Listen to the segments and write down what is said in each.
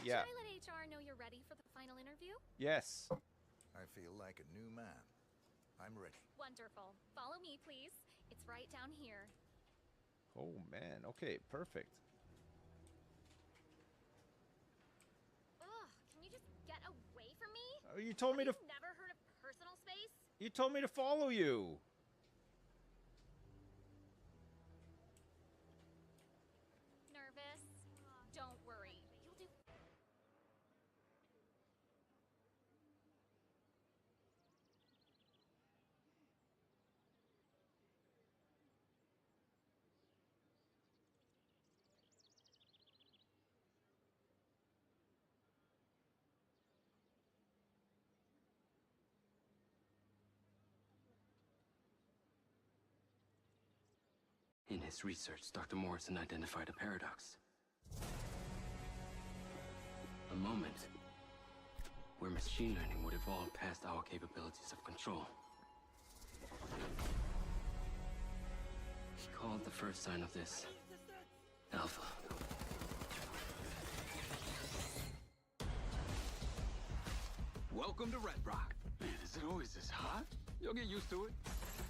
Yeah. Should I let HR know you're ready for the final interview? Yes. I feel like a new man. I'm ready. Wonderful. Follow me, please. It's right down here. Oh man. Okay. Perfect. Ugh, can you just get away from me? Oh, you told me to. Have you never heard of personal space? You told me to follow you. Nervous? Don't worry. You'll do. In his research, Dr. Morrison identified a paradox. A moment where machine learning would evolve past our capabilities of control. He called the first sign of this Alpha. Welcome to Red Rock. Man, is it always this hot? You'll get used to it.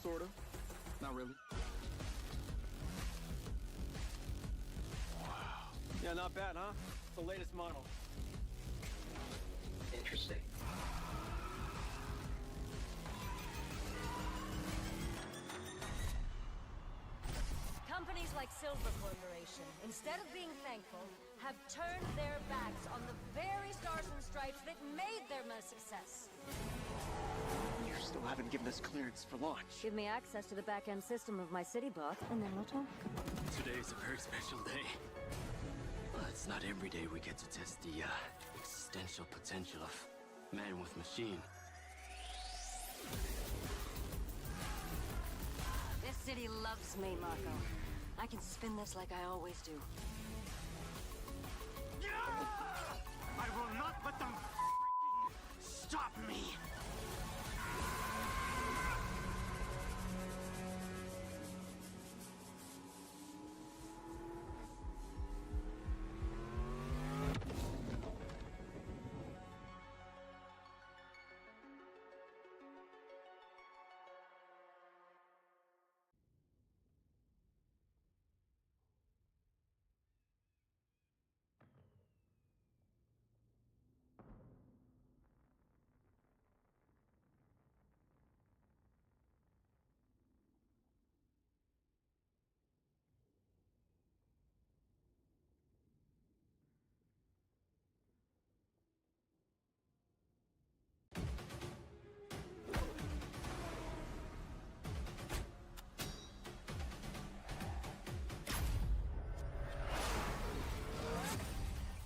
Sort of. Not really. Wow. Yeah, not bad, huh? It's the latest model. Interesting. Companies like Silver Corporation, instead of being thankful, have turned their backs on the very stars and stripes that made them a success. You still haven't given us clearance for launch. Give me access to the back-end system of my city bot, and then we'll talk. Today is a very special day. Well, it's not every day we get to test the existential potential of man with machine. This city loves me, Marco. I can spin this like I always do. I will not let them stop me!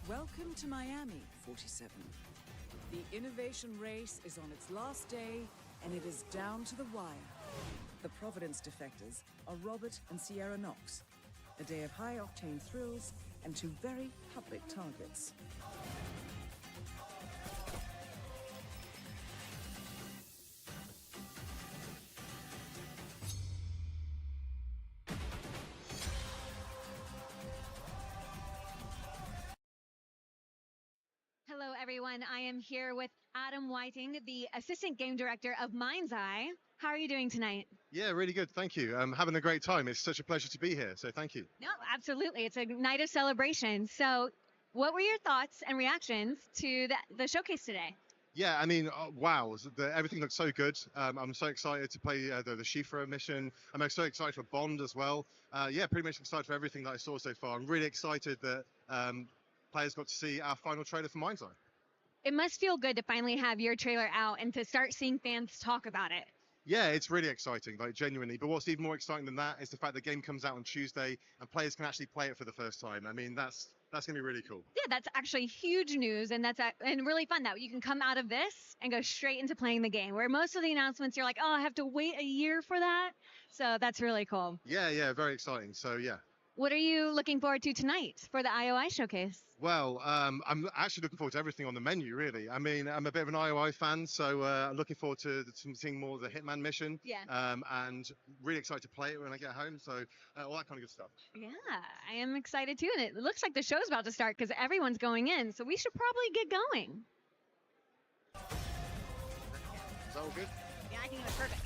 Welcome to Miami, 47. The innovation race is on its last day, and it is down to the wire. The Providence defectors are Robert and Sierra Knox. A day of high-octane thrills and two very public targets. Hello, everyone. I am here with Adam Whiting, the Assistant Game Director of Mind's Eye. How are you doing tonight? Yeah, really good. Thank you. I'm having a great time. It's such a pleasure to be here. So thank you. No, absolutely. It's a night of celebration. So what were your thoughts and reactions to the showcase today? Yeah, I mean, wow, everything looks so good. I'm so excited to play the Shifra mission. I'm so excited for Bond as well. Yeah, pretty much excited for everything that I saw so far. I'm really excited that players got to see our final trailer for Mind's Eye. It must feel good to finally have your trailer out and to start seeing fans talk about it. Yeah, it's really exciting, like genuinely. But what's even more exciting than that is the fact the game comes out on Tuesday and players can actually play it for the first time. I mean, that's going to be really cool. Yeah, that's actually huge news, and and really fun that you can come out of this and go straight into playing the game. Where most of the announcements, you're like, oh, I have to wait a year for that. So that's really cool. Yeah, very exciting. So yeah. What are you looking forward to tonight for the IOI showcase? Well, I'm actually looking forward to everything on the menu, really. I mean, I'm a bit of an IOI fan, so I'm looking forward to seeing more of the Hitman mission. Yeah. And really excited to play it when I get home, so all that kind of good stuff. Yeah, I am excited too. And it looks like the show's about to start because everyone's going in. So we should probably get going. Is that all good? Yeah, I think it was perfect.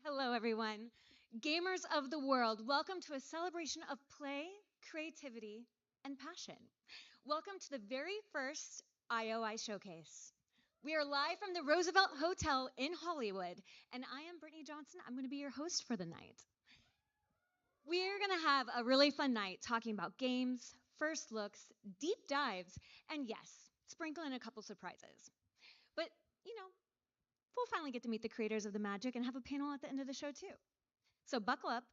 Hello, everyone. Gamers of the world, welcome to a celebration of play, creativity, and passion. Welcome to the very first IOI Showcase. We are live from the Roosevelt Hotel in Hollywood, and I am Brittany Johnson. I'm going to be your host for the night. We're going to have a really fun night talking about games, first looks, deep dives, and yes, sprinkle in a couple surprises. But, we'll finally get to meet the creators of the magic and have a panel at the end of the show, too. So buckle up,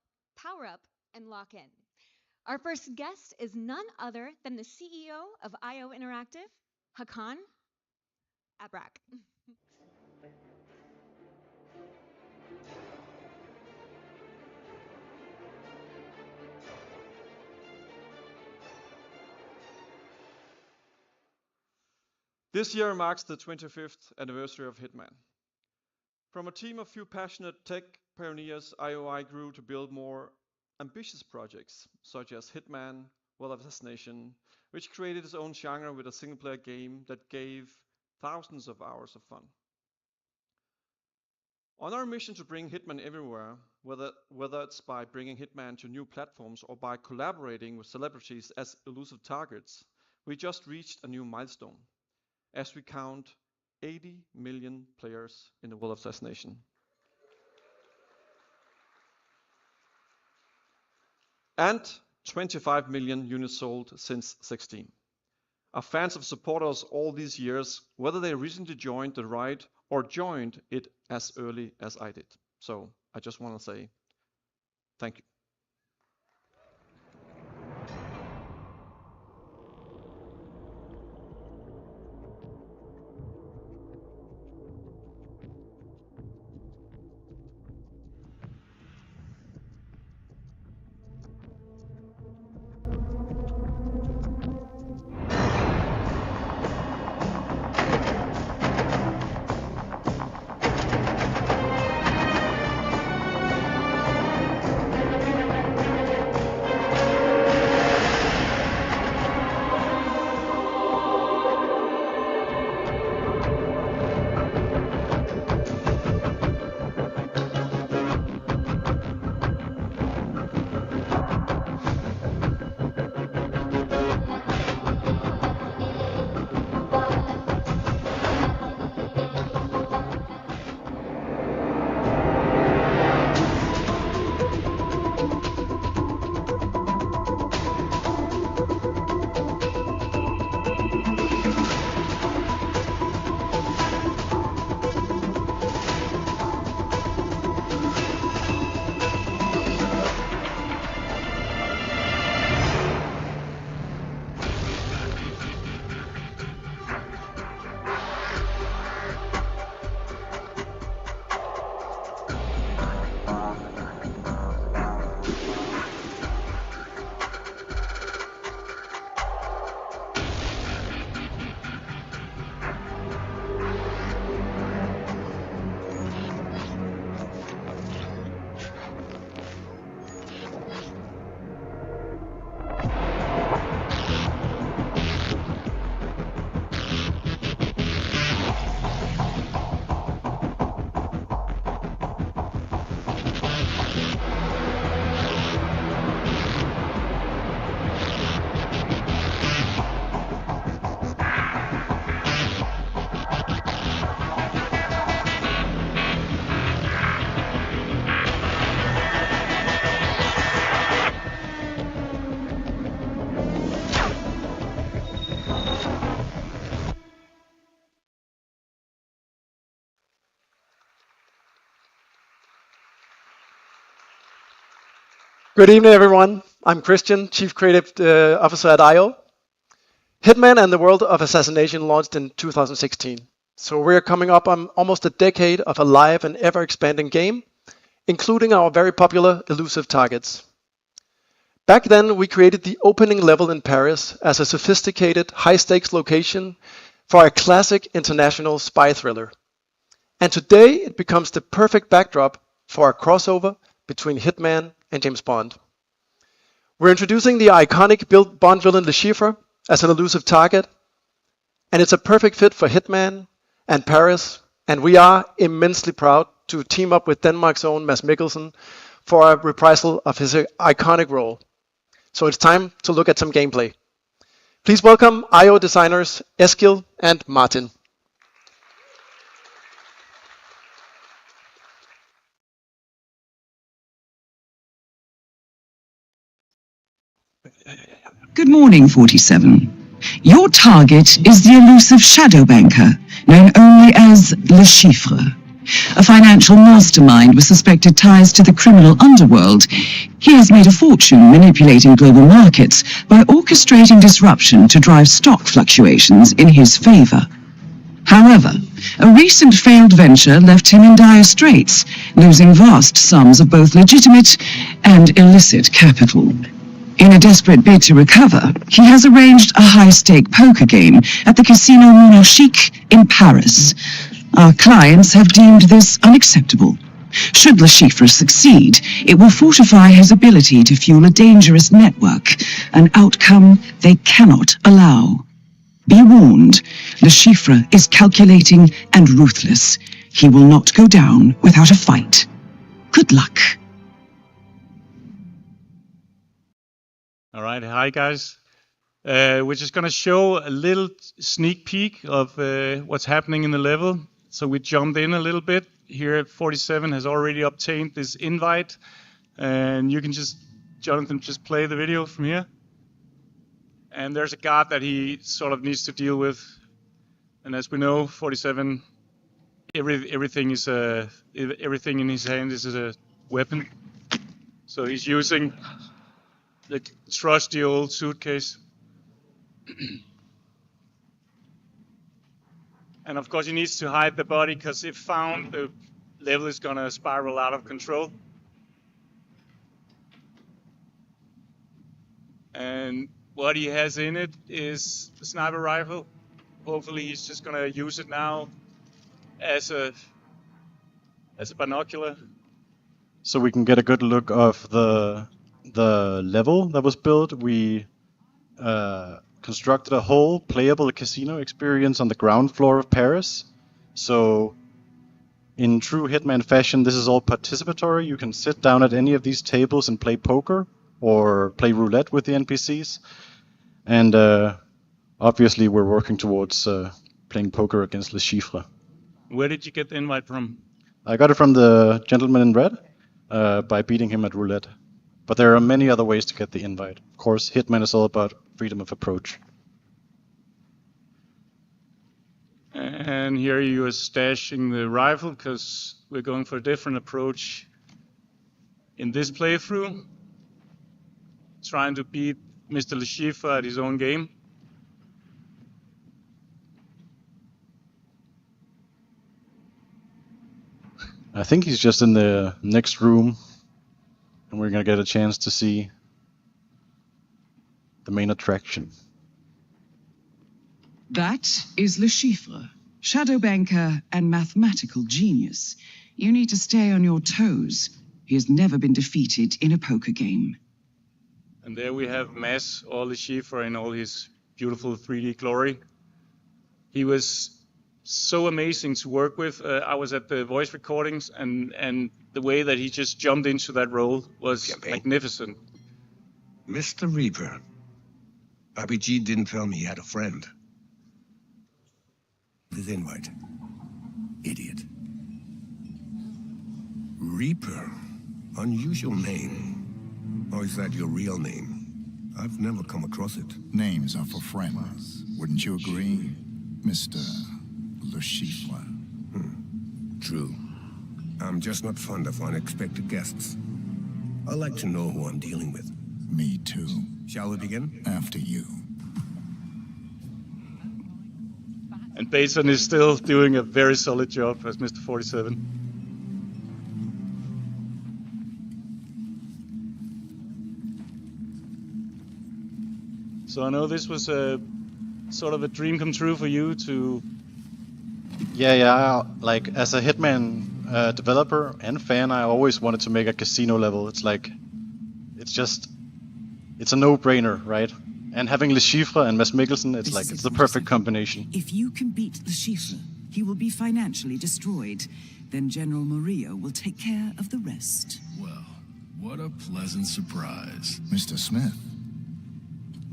power up, and lock in. Our first guest is none other than the CEO of IO Interactive, Hakan Abrak. This year marks the 25th anniversary of Hitman. From a team of few passionate tech pioneers, IOI grew to build more ambitious projects, such as Hitman, World of Assassination, which created its own genre with a single-player game that gave thousands of hours of fun. On our mission to bring Hitman everywhere, whether it's by bringing Hitman to new platforms or by collaborating with celebrities as elusive targets, we just reached a new milestone, as we count 80 million players in the World of Assassination. And 25 million units sold since 16. Our fans have supported us all these years, whether they recently joined the ride or joined it as early as I did. So I just want to say thank you. Good evening, everyone. I'm Christian, Chief Creative Officer at IO. Hitman and the World of Assassination launched in 2016. So we're coming up on almost a decade of a live and ever-expanding game, including our very popular elusive targets. Back then, we created the opening level in Paris as a sophisticated, high-stakes location for a classic international spy thriller. And today, it becomes the perfect backdrop for a crossover between Hitman and James Bond. We're introducing the iconic Bond villain Le Chiffre as an elusive target, and it's a perfect fit for Hitman and Paris, and we are immensely proud to team up with Denmark's own Mads Mikkelsen for a reprisal of his iconic role. So it's time to look at some gameplay. Please welcome IO designers Eskil and Martin. Good morning, 47. Your target is the elusive shadow banker, known only as Le Chiffre. A financial mastermind with suspected ties to the criminal underworld, he has made a fortune manipulating global markets by orchestrating disruption to drive stock fluctuations in his favor. However, a recent failed venture left him in dire straits, losing vast sums of both legitimate and illicit capital. In a desperate bid to recover, he has arranged a high-stake poker game at the Casino Monarchique in Paris. Our clients have deemed this unacceptable. Should Le Chiffre succeed, it will fortify his ability to fuel a dangerous network, an outcome they cannot allow. Be warned, Le Chiffre is calculating and ruthless. He will not go down without a fight. Good luck. All right, hi guys. We're just going to show a little sneak peek of what's happening in the level. So we jumped in a little bit. Here 47 has already obtained this invite. And you can just, Jonathan, just play the video from here. And there's a guard that he sort of needs to deal with. And as we know, 47, everything in his hand is a weapon. So he's using the trusty old suitcase. And of course he needs to hide the body, because if found, the level is gonna spiral out of control. And what he has in it is a sniper rifle. Hopefully he's just gonna use it now as a binocular. So we can get a good look of the level that was built. We constructed a whole playable casino experience on the ground floor of Paris. So in true Hitman fashion, this is all participatory. You can sit down at any of these tables and play poker or play roulette with the NPCs. And obviously we're working towards playing poker against Le Chiffre. Where did you get the invite from? I got it from the gentleman in red by beating him at roulette. But there are many other ways to get the invite. Of course, Hitman is all about freedom of approach. And here you are stashing the rifle, because we're going for a different approach in this playthrough. Trying to beat Mr. Le Chiffre at his own game. I think he's just in the next room. And we're going to get a chance to see the main attraction. That is Le Chiffre, shadow banker and mathematical genius. You need to stay on your toes. He has never been defeated in a poker game. And there we have Mads, or Le Chiffre, in all his beautiful 3D glory. He was so amazing to work with. I was at the voice recordings, and the way that he just jumped into that role was magnificent. Mr. Reaper, Bobby G didn't tell me he had a friend. His invite. Idiot. Reaper. Unusual name. Or is that your real name? I've never come across it. Names are for friends. Wouldn't you agree, Mr. Le Chiffre? True. I'm just not fond of unexpected guests. I like to know who I'm dealing with. Me too. Shall we begin? After you. And Bason is still doing a very solid job as Mr. 47. So I know this was a sort of a dream come true for you to... Yeah, like as a Hitman developer and fan, I always wanted to make a casino level. It's like, it's a no-brainer, right? And having Le Chiffre and Mads Mikkelsen, it's the perfect combination. If you can beat Le Chiffre, he will be financially destroyed. Then General Murillo will take care of the rest. Well, what a pleasant surprise. Mr. Smith.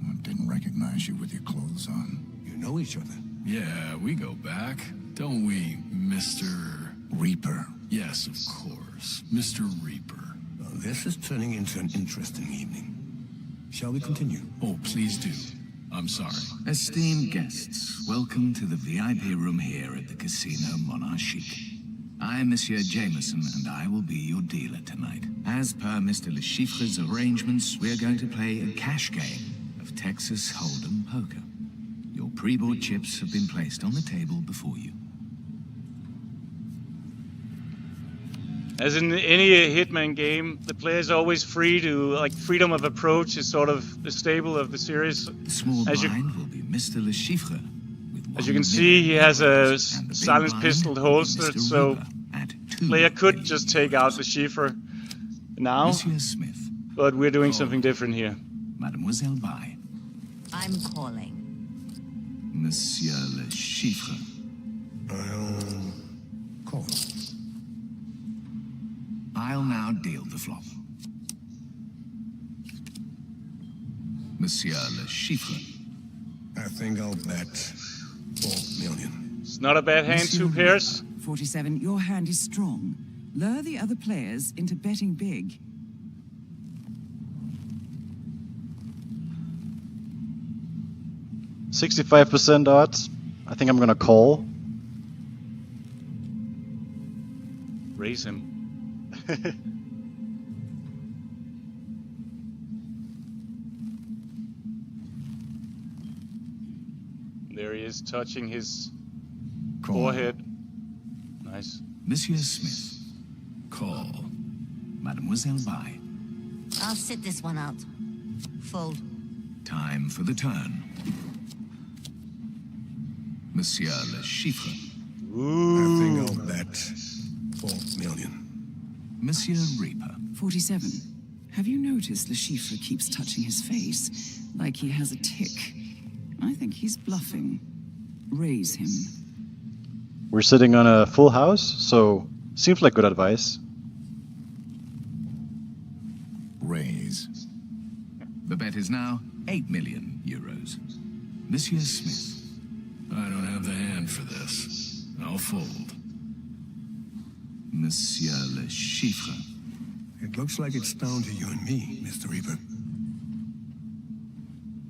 I didn't recognize you with your clothes on. You know each other? Yeah, we go back, don't we, Mr. Reaper? Yes, of course, Mr. Reaper. Well, this is turning into an interesting evening. Shall we continue? Oh, please do. I'm sorry. Esteemed guests, welcome to the VIP room here at the Casino Monarchique. I am Monsieur Jameson, and I will be your dealer tonight. As per Mr. Le Chiffre's arrangements, we are going to play a cash game of Texas Hold'em poker. Your pre-board chips have been placed on the table before you. As in any Hitman game, the player is always free to, like, freedom of approach is sort of the staple of the series. The small blind will be Mr. Le Chiffre. As you can see, he has a silenced pistol holstered, so the player could just take out Le Chiffre now, but we're doing something different here. Mademoiselle Bai. I'm calling. Monsieur Le Chiffre. I'll call. I'll now deal the flop. Monsieur Le Chiffre. I think I'll bet 4 million. It's not a bad hand, two pairs. 47, your hand is strong. Lure the other players into betting big. %65 odds. I think I'm gonna call. Raise him. There he is, touching his forehead. Nice. Monsieur Smith. Call. Mademoiselle Bai. I'll sit this one out. Fold. Time for the turn. Monsieur Le Chiffre. I think I'll bet 4 million. Monsieur Reaper. 47. Have you noticed Le Chiffre keeps touching his face, like he has a tick? I think he's bluffing. Raise him. We're sitting on a full house, so seems like good advice. Raise. The bet is now 8 million euros. Monsieur Smith. I don't have the hand for this. I'll fold. Monsieur Le Chiffre. It looks like it's down to you and me, Mr. Reaper.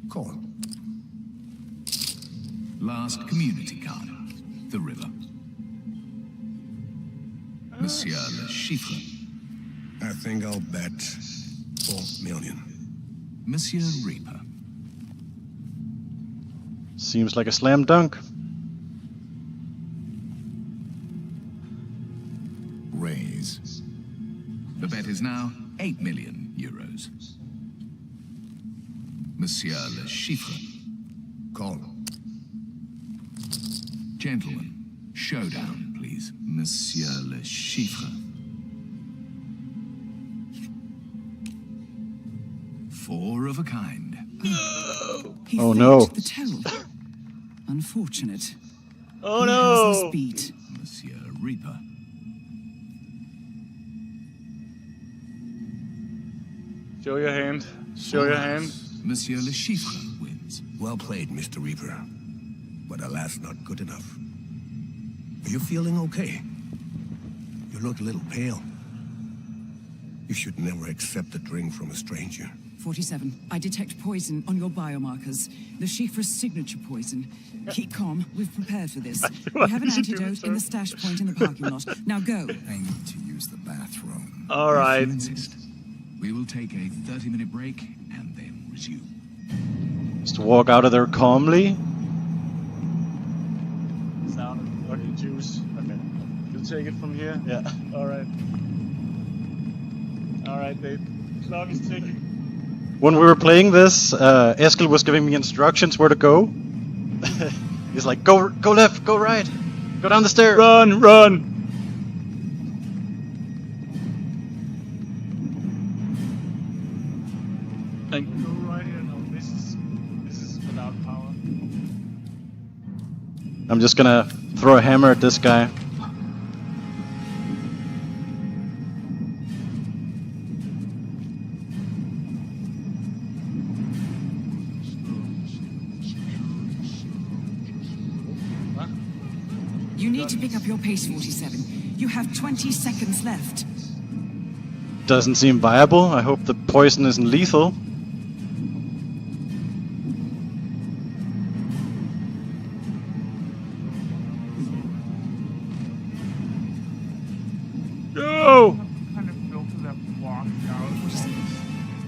Call. Last community card. The river. Monsieur Le Chiffre. I think I'll bet 4 million. Monsieur Reaper. Seems like a slam dunk. Raise. The bet is now 8 million euros. Monsieur Le Chiffre. Call. Gentlemen, showdown, please. Monsieur Le Chiffre. 4 of a kind. He Oh no. faked the tell. Unfortunate. Oh He no! has this beat. Monsieur Reaper. Show your hand. Show your hand. Monsieur Le Chiffre wins. Well played, Mr. Reaper. But alas, not good enough. Are you feeling okay? You look a little pale. You should never accept a drink from a stranger. 47. I detect poison on your biomarkers. Le Chiffre's signature poison. Keep calm. We've prepared for this. We have an antidote in the stash point in the parking lot. Now go. I need to use the bathroom. All right. If you insist. We will take a 30-minute break and then resume. Just walk out of there calmly. Sound of fucking juice. Okay. You'll take it from here? Yeah. Alright. Alright, babe. Clock is ticking. When we were playing this, Eskil was giving me instructions where to go. He's like, go left, go right, go down the stairs. Run, run! And go right here. No, this is without power. I'm just gonna throw a hammer at this guy. need to pick up your pace, 47. You have 20 seconds left. Doesn't seem viable. I hope the poison isn't lethal. No! Kind of filter that washed out. 47.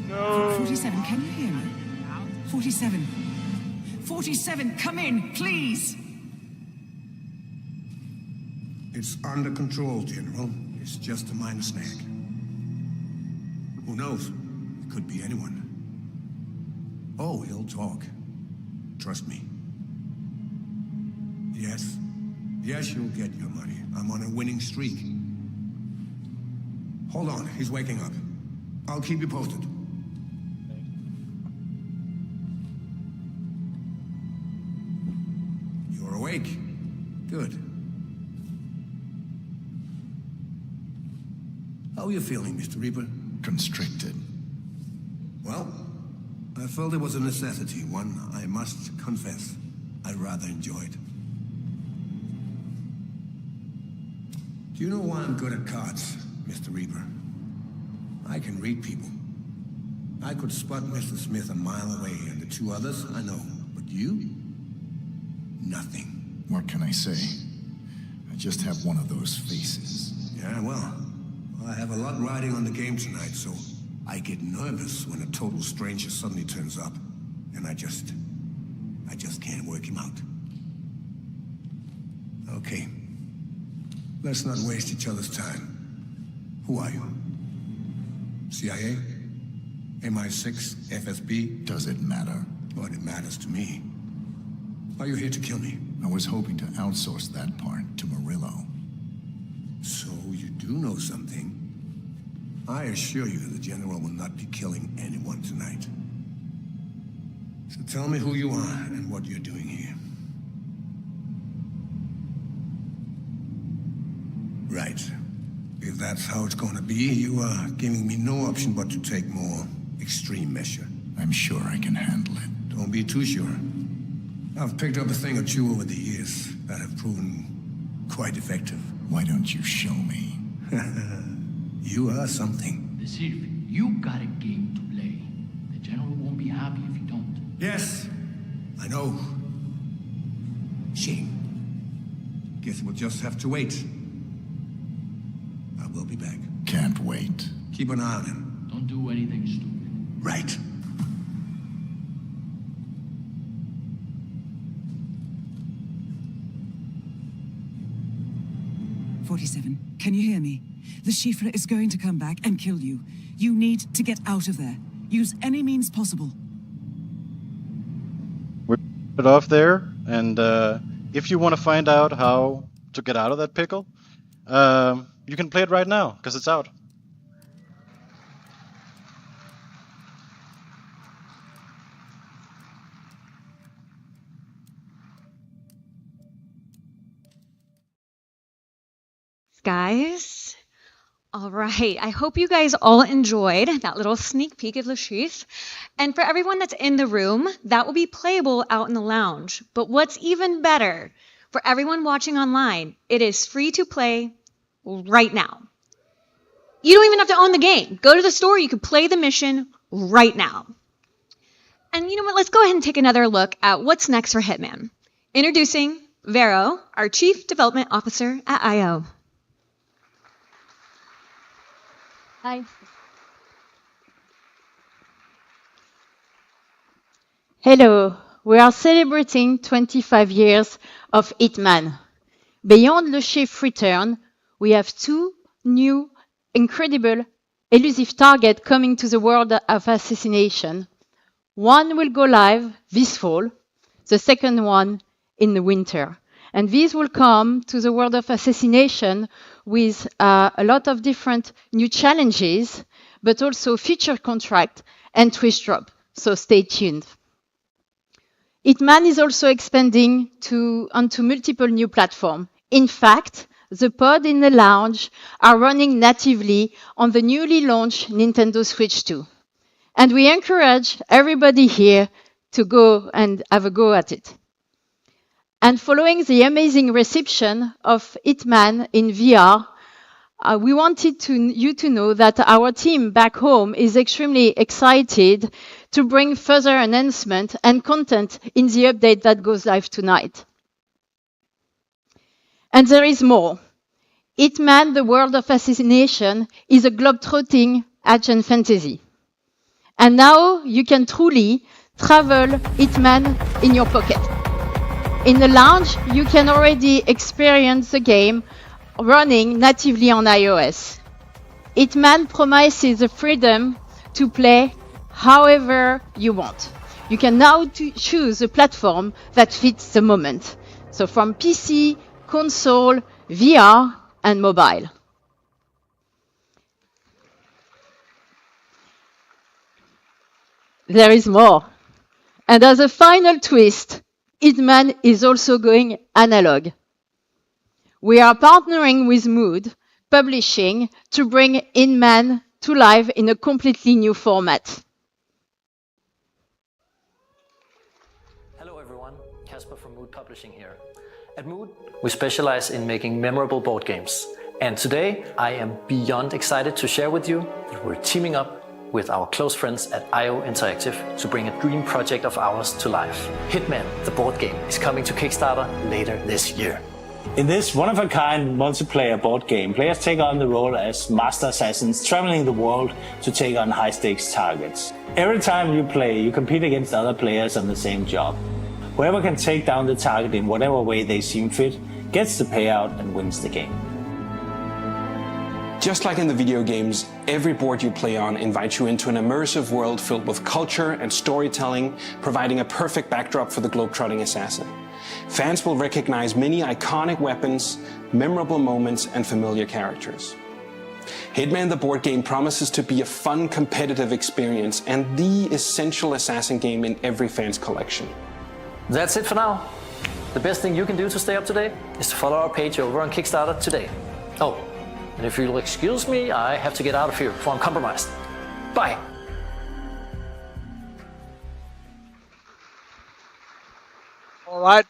No! 47, can you hear me? 47. 47, come in, please! It's under control, General. It's just a minor snag. Who knows? It could be anyone. Oh, he'll talk. Trust me. Yes. Yes, you'll get your money. I'm on a winning streak. Hold on, he's waking up. I'll keep you posted. You're awake. Good. How are you feeling, Mr. Reaper? Constricted. Well, I felt it was a necessity, one I must confess I rather enjoyed. Do you know why I'm good at cards, Mr. Reaper? I can read people. I could spot Mr. Smith a mile away, and the two others, I know. But you? Nothing. What can I say? I just have one of those faces. Yeah, well, I have a lot riding on the game tonight, so I get nervous when a total stranger suddenly turns up. And I just can't work him out. Okay. Let's not waste each other's time. Who are you? CIA? MI6? FSB? Does it matter? Well, it matters to me. Are you here to kill me? I was hoping to outsource that part to Murillo. So you do know something. I assure you the General will not be killing anyone tonight. So tell me who you are and what you're doing here. Right. If that's how it's gonna be, you are giving me no option but to take more extreme measure. I'm sure I can handle it. Don't be too sure. I've picked up a thing or two over the years that have proven quite effective. Why don't you show me? You are something. The Chief, you got a game to play. The General won't be happy if you don't. Yes, I know. Shame. Guess we'll just have to wait. I will be back. Can't wait. Keep an eye on him. Don't do anything stupid. Right. "47, can you hear me? The Shifra is going to come back and kill you. You need to get out of there. Use any means possible." We're it off there, and if you want to find out how to get out of that pickle, you can play it right now, because it's out. Guys, all right. I hope you guys all enjoyed that little sneak peek of Le Chiffre. And for everyone that's in the room, that will be playable out in the lounge. But what's even better, for everyone watching online, it is free to play right now. You don't even have to own the game. Go to the store. You can play the mission right now. And you know what? Let's go ahead and take another look at what's next for Hitman. Introducing Vero, our Chief Development Officer at IO. Hi. Hello, we are celebrating 25 years of Hitman. Beyond Le Chiffre's return, we have two new, incredible, elusive targets coming to the world of assassination. One will go live this fall, the second one in the winter. And these will come to the world of assassination with a lot of different new challenges, but also feature contract and twist drop. So stay tuned. Hitman is also expanding onto multiple new platforms. In fact, the pod in the lounge are running natively on the newly launched Nintendo Switch 2. And we encourage everybody here to go and have a go at it. And following the amazing reception of Hitman in VR, we wanted you to know that our team back home is extremely excited to bring further enhancement and content in the update that goes live tonight. And there is more. Hitman, the World of Assassination, is a globe-trotting action fantasy. And now you can truly travel Hitman in your pocket. In the lounge, you can already experience the game running natively on iOS. Hitman promises the freedom to play however you want. You can now choose a platform that fits the moment. So from PC, console, VR, and mobile. There is more. And as a final twist, Hitman is also going analog. We are partnering with Mood Publishing to bring Hitman to life in a completely new format. Hello everyone, Casper from Mood Publishing here. At Mood, we specialize in making memorable board games. And today, I am beyond excited to share with you that we're teaming up with our close friends at IO Interactive to bring a dream project of ours to life. Hitman, the board game, is coming to Kickstarter later this year. In this one-of-a-kind multiplayer board game, players take on the role as master assassins traveling the world to take on high-stakes targets. Every time you play, you compete against other players on the same job. Whoever can take down the target in whatever way they seem fit gets the payout and wins the game. Just like in the video games, every board you play on invites you into an immersive world filled with culture and storytelling, providing a perfect backdrop for the globe-trotting assassin. Fans will recognize many iconic weapons, memorable moments, and familiar characters. Hitman the board game promises to be a fun, competitive experience and the essential assassin game in every fan's collection. That's it for now. The best thing you can do to stay up to date is to follow our page over on Kickstarter today. Oh, and if you'll excuse me, I have to get out of here before I'm compromised. Bye. All right.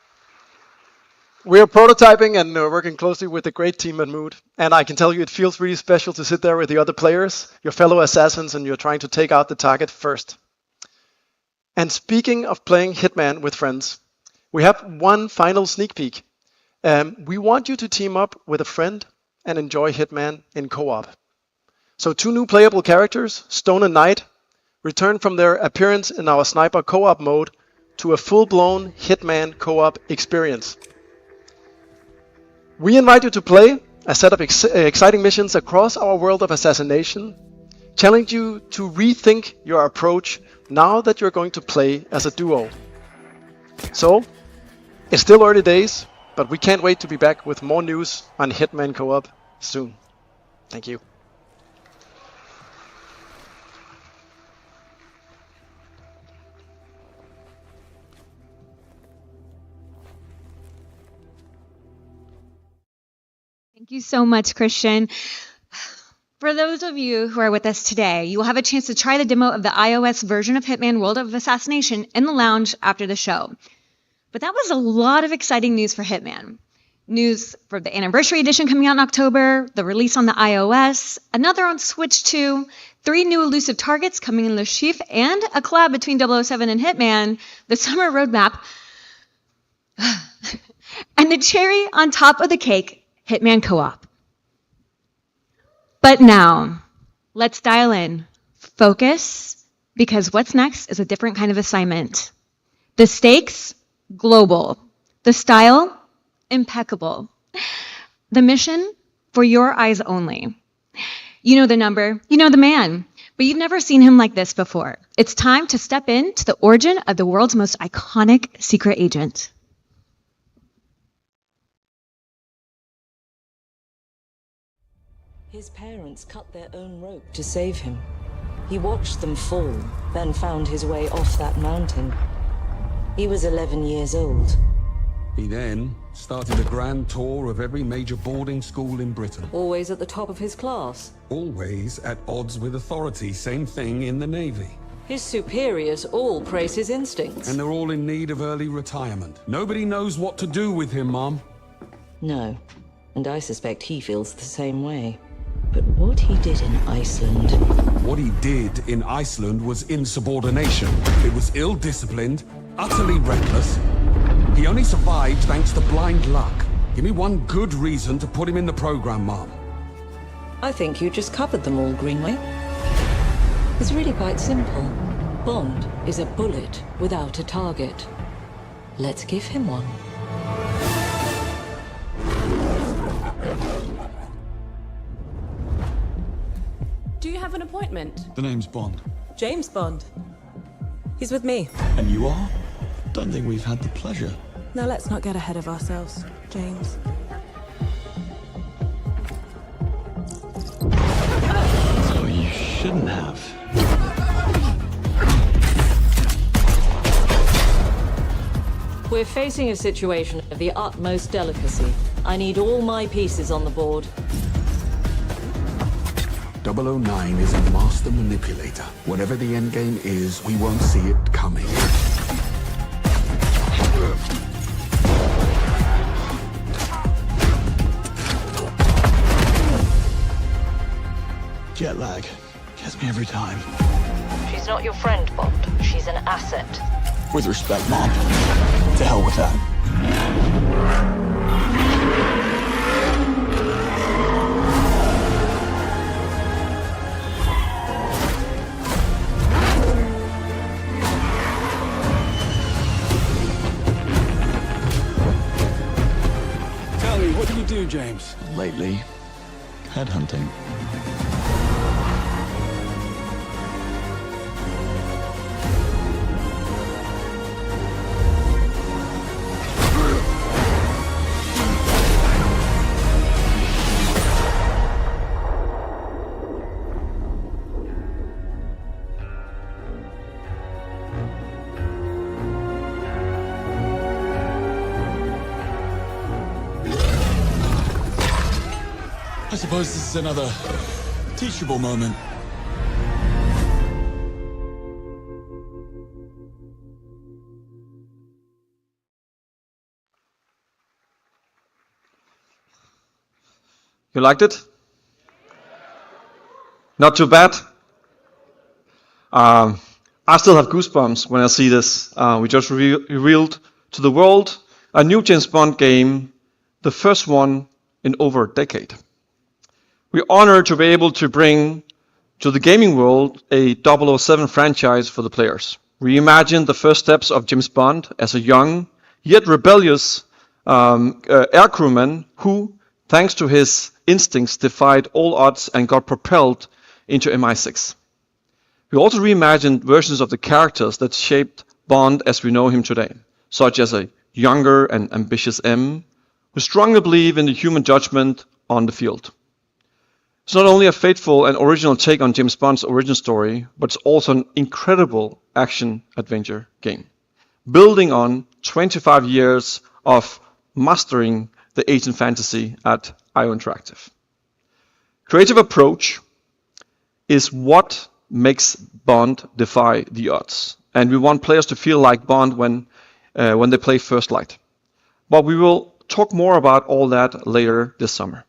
We are prototyping and working closely with the great team at Mood. And I can tell you it feels really special to sit there with the other players, your fellow assassins, and you're trying to take out the target first. And speaking of playing Hitman with friends, we have one final sneak peek. We want you to team up with a friend and enjoy Hitman in co-op. So 2 new playable characters, Stone and Knight, return from their appearance in our Sniper co-op mode to a full-blown Hitman co-op experience. We invite you to play a set of exciting missions across our world of assassination, challenge you to rethink your approach now that you're going to play as a duo. So, it's still early days, but we can't wait to be back with more news on Hitman Co-op soon. Thank you. Thank you so much, Christian. For those of you who are with us today, you will have a chance to try the demo of the iOS version of Hitman World of Assassination in the lounge after the show. But that was a lot of exciting news for Hitman. News for the Anniversary Edition coming out in October, the release on the iOS, another on Switch 2, 3 new elusive targets coming in Le Chiffre, and a collab between 007 and Hitman, the summer roadmap, and the cherry on top of the cake, Hitman Co-op. But now, let's dial in. Focus, because what's next is a different kind of assignment. The stakes, global. The style, impeccable. The mission, for your eyes only. You know the number, you know the man, but you've never seen him like this before. It's time to step into the origin of the world's most iconic secret agent. His parents cut their own rope to save him. He watched them fall, then found his way off that mountain. He was 11 years old. He then started a grand tour of every major boarding school in Britain. Always at the top of his class. Always at odds with authority, same thing in the Navy. His superiors all praise his instincts. And they're all in need of early retirement. Nobody knows what to do with him, Mom. No, and I suspect he feels the same way. But what he did in Iceland... What he did in Iceland was insubordination. It was ill-disciplined, utterly reckless. He only survived thanks to blind luck. Give me one good reason to put him in the program, Mom. I think you just covered them all, Greenway. It's really quite simple. Bond is a bullet without a target. Let's give him one. Do you have an appointment? The name's Bond. James Bond. He's with me. And you are? Don't think we've had the pleasure. Now let's not get ahead of ourselves, James. So you shouldn't have. We're facing a situation of the utmost delicacy. I need all my pieces on the board. 009 is a master manipulator. Whatever the endgame is, we won't see it coming. Jet lag gets me every time. She's not your friend, Bond. She's an asset. With respect, Mom. To hell with that. Tell me, what do you do, James? Lately, headhunting. I suppose this is another teachable moment. You liked it? Not too bad? I still have goosebumps when I see this. We just revealed to the world a new James Bond game, the first one in over a decade. We're honored to be able to bring to the gaming world a 007 franchise for the players. Reimagine the first steps of James Bond as a young, yet rebellious aircrewman who, thanks to his instincts, defied all odds and got propelled into MI6. We also reimagined versions of the characters that shaped Bond as we know him today, such as a younger and ambitious M, who strongly believe in the human judgment on the field. It's not only a faithful and original take on James Bond's origin story, but it's also an incredible action-adventure game, building on 25 years of mastering the agent fantasy at IO Interactive. Creative approach is what makes Bond defy the odds, and we want players to feel like Bond when they play First Light. But we will talk more about all that later this summer.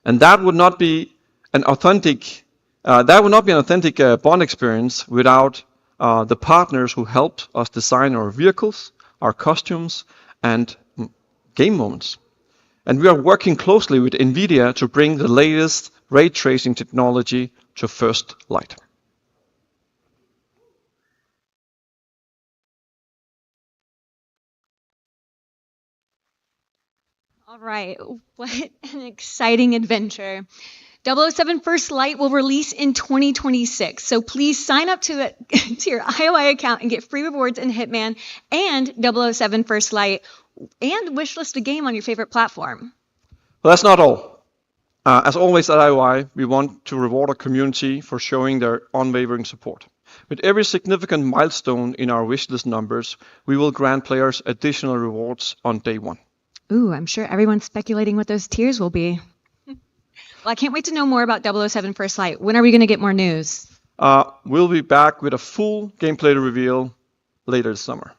And that would not be an authentic Bond experience without the partners who helped us design our vehicles, our costumes, and game moments. And we are working closely with NVIDIA to bring the latest ray tracing technology to First Light. All right, what an exciting adventure. 007 First Light will release in 2026, so please sign up to your IOI account and get free rewards in Hitman and 007 First Light, and wishlist a game on your favorite platform. Well, that's not all. As always at IOI, we want to reward our community for showing their unwavering support. With every significant milestone in our wishlist numbers, we will grant players additional rewards on day one. Ooh, I'm sure everyone's speculating what those tiers will be. Well, I can't wait to know more about 007 First Light. When are we going to get more news? We'll be back with a full gameplay reveal later this summer.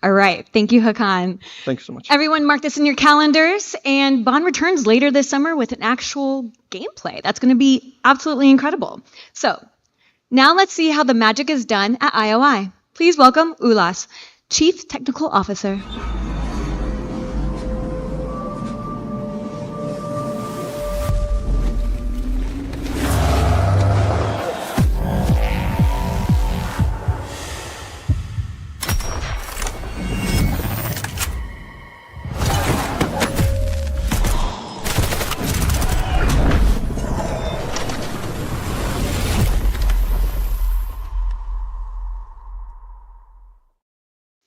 All right. Thank you, Hakan. Thank you so much. Everyone mark this in your calendars, and Bond returns later this summer with an actual gameplay. That's going to be absolutely incredible. So now let's see how the magic is done at IOI. Please welcome Ulas, Chief Technical Officer.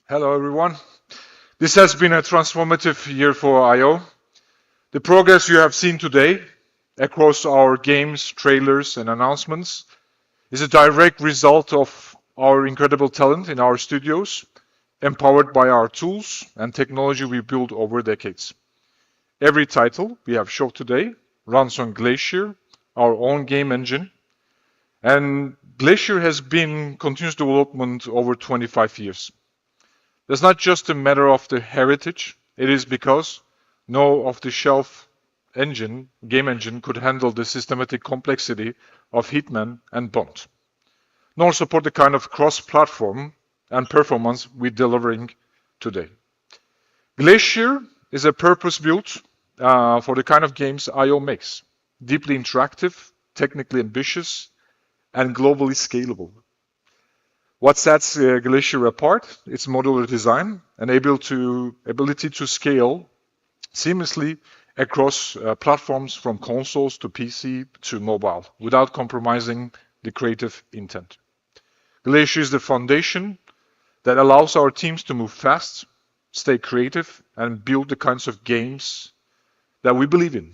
Hello everyone. This has been a transformative year for I.O. The progress you have seen today across our games, trailers and announcements is a direct result of our incredible talent in our studios, empowered by our tools and technology we built over decades. Every title we have showed today runs on Glacier, our own game engine, and Glacier has been continuous development over 25 years. That's not just a matter of the heritage, it is because no off-the-shelf engine, game engine, could handle the systematic complexity of Hitman and Bond, nor support the kind of cross-platform and performance we're delivering today. Glacier is a purpose-built for the kind of games I.O. makes, deeply interactive, technically ambitious, and globally scalable. What sets Glacier apart? Its modular design and ability to scale seamlessly across platforms from consoles to PC to mobile without compromising the creative intent. Glacier is the foundation that allows our teams to move fast, stay creative, and build the kinds of games that we believe in.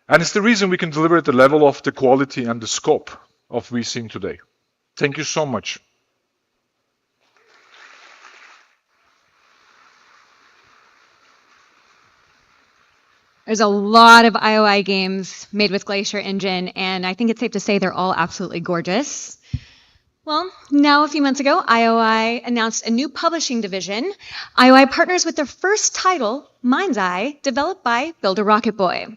And it's the reason we can deliver at the level of the quality and the scope of we've seen today. Thank you so much. There's a lot of IOI games made with Glacier Engine, and I think it's safe to say they're all absolutely gorgeous. Well, now a few months ago, IOI announced a new publishing division. IOI partners with their first title, Mind's Eye, developed by Builder Rocket Boy.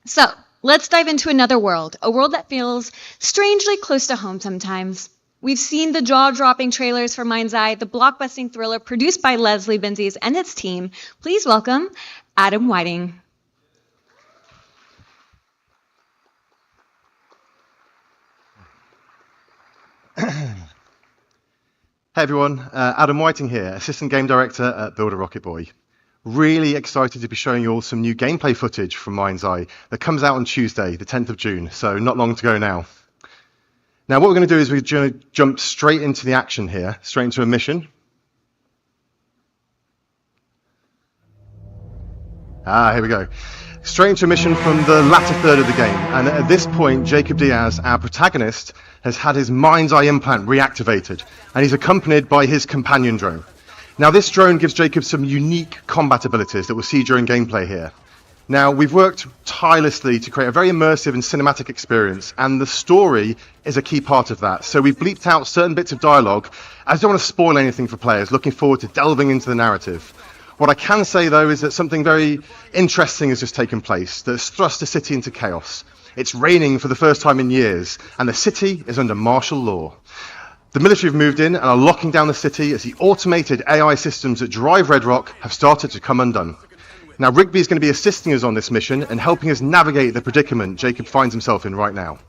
So, let's dive into another world, a world that feels strangely close to home sometimes. We've seen the jaw-dropping trailers for Mind's Eye, the blockbusting thriller produced by Leslie Benzies and its team. Please welcome Adam Whiting. Hey everyone, Adam Whiting here, Assistant Game Director at Builder Rocket Boy. Really excited to be showing you all some new gameplay footage from Mind's Eye that comes out on Tuesday, the 10th of June, so not long to go now. Now what we're going to do is we're going to jump straight into the action here, straight into a mission. Here we go. Straight into a mission from the latter third of the game, and at this point Jacob Diaz, our protagonist, has had his Mind's Eye implant reactivated, and he's accompanied by his companion drone. Now this drone gives Jacob some unique combat abilities that we'll see during gameplay here. Now we've worked tirelessly to create a very immersive and cinematic experience, and the story is a key part of that. So we've bleeped out certain bits of dialogue, as I don't want to spoil anything for players looking forward to delving into the narrative. What I can say though is that something very interesting has just taken place that's thrust the city into chaos. It's raining for the first time in years, and the city is under martial law. The military have moved in and are locking down the city as the automated AI systems that drive Red Rock have started to come undone. Now Rigby is going to be assisting us on this mission and helping us navigate the predicament Jacob finds himself in right now.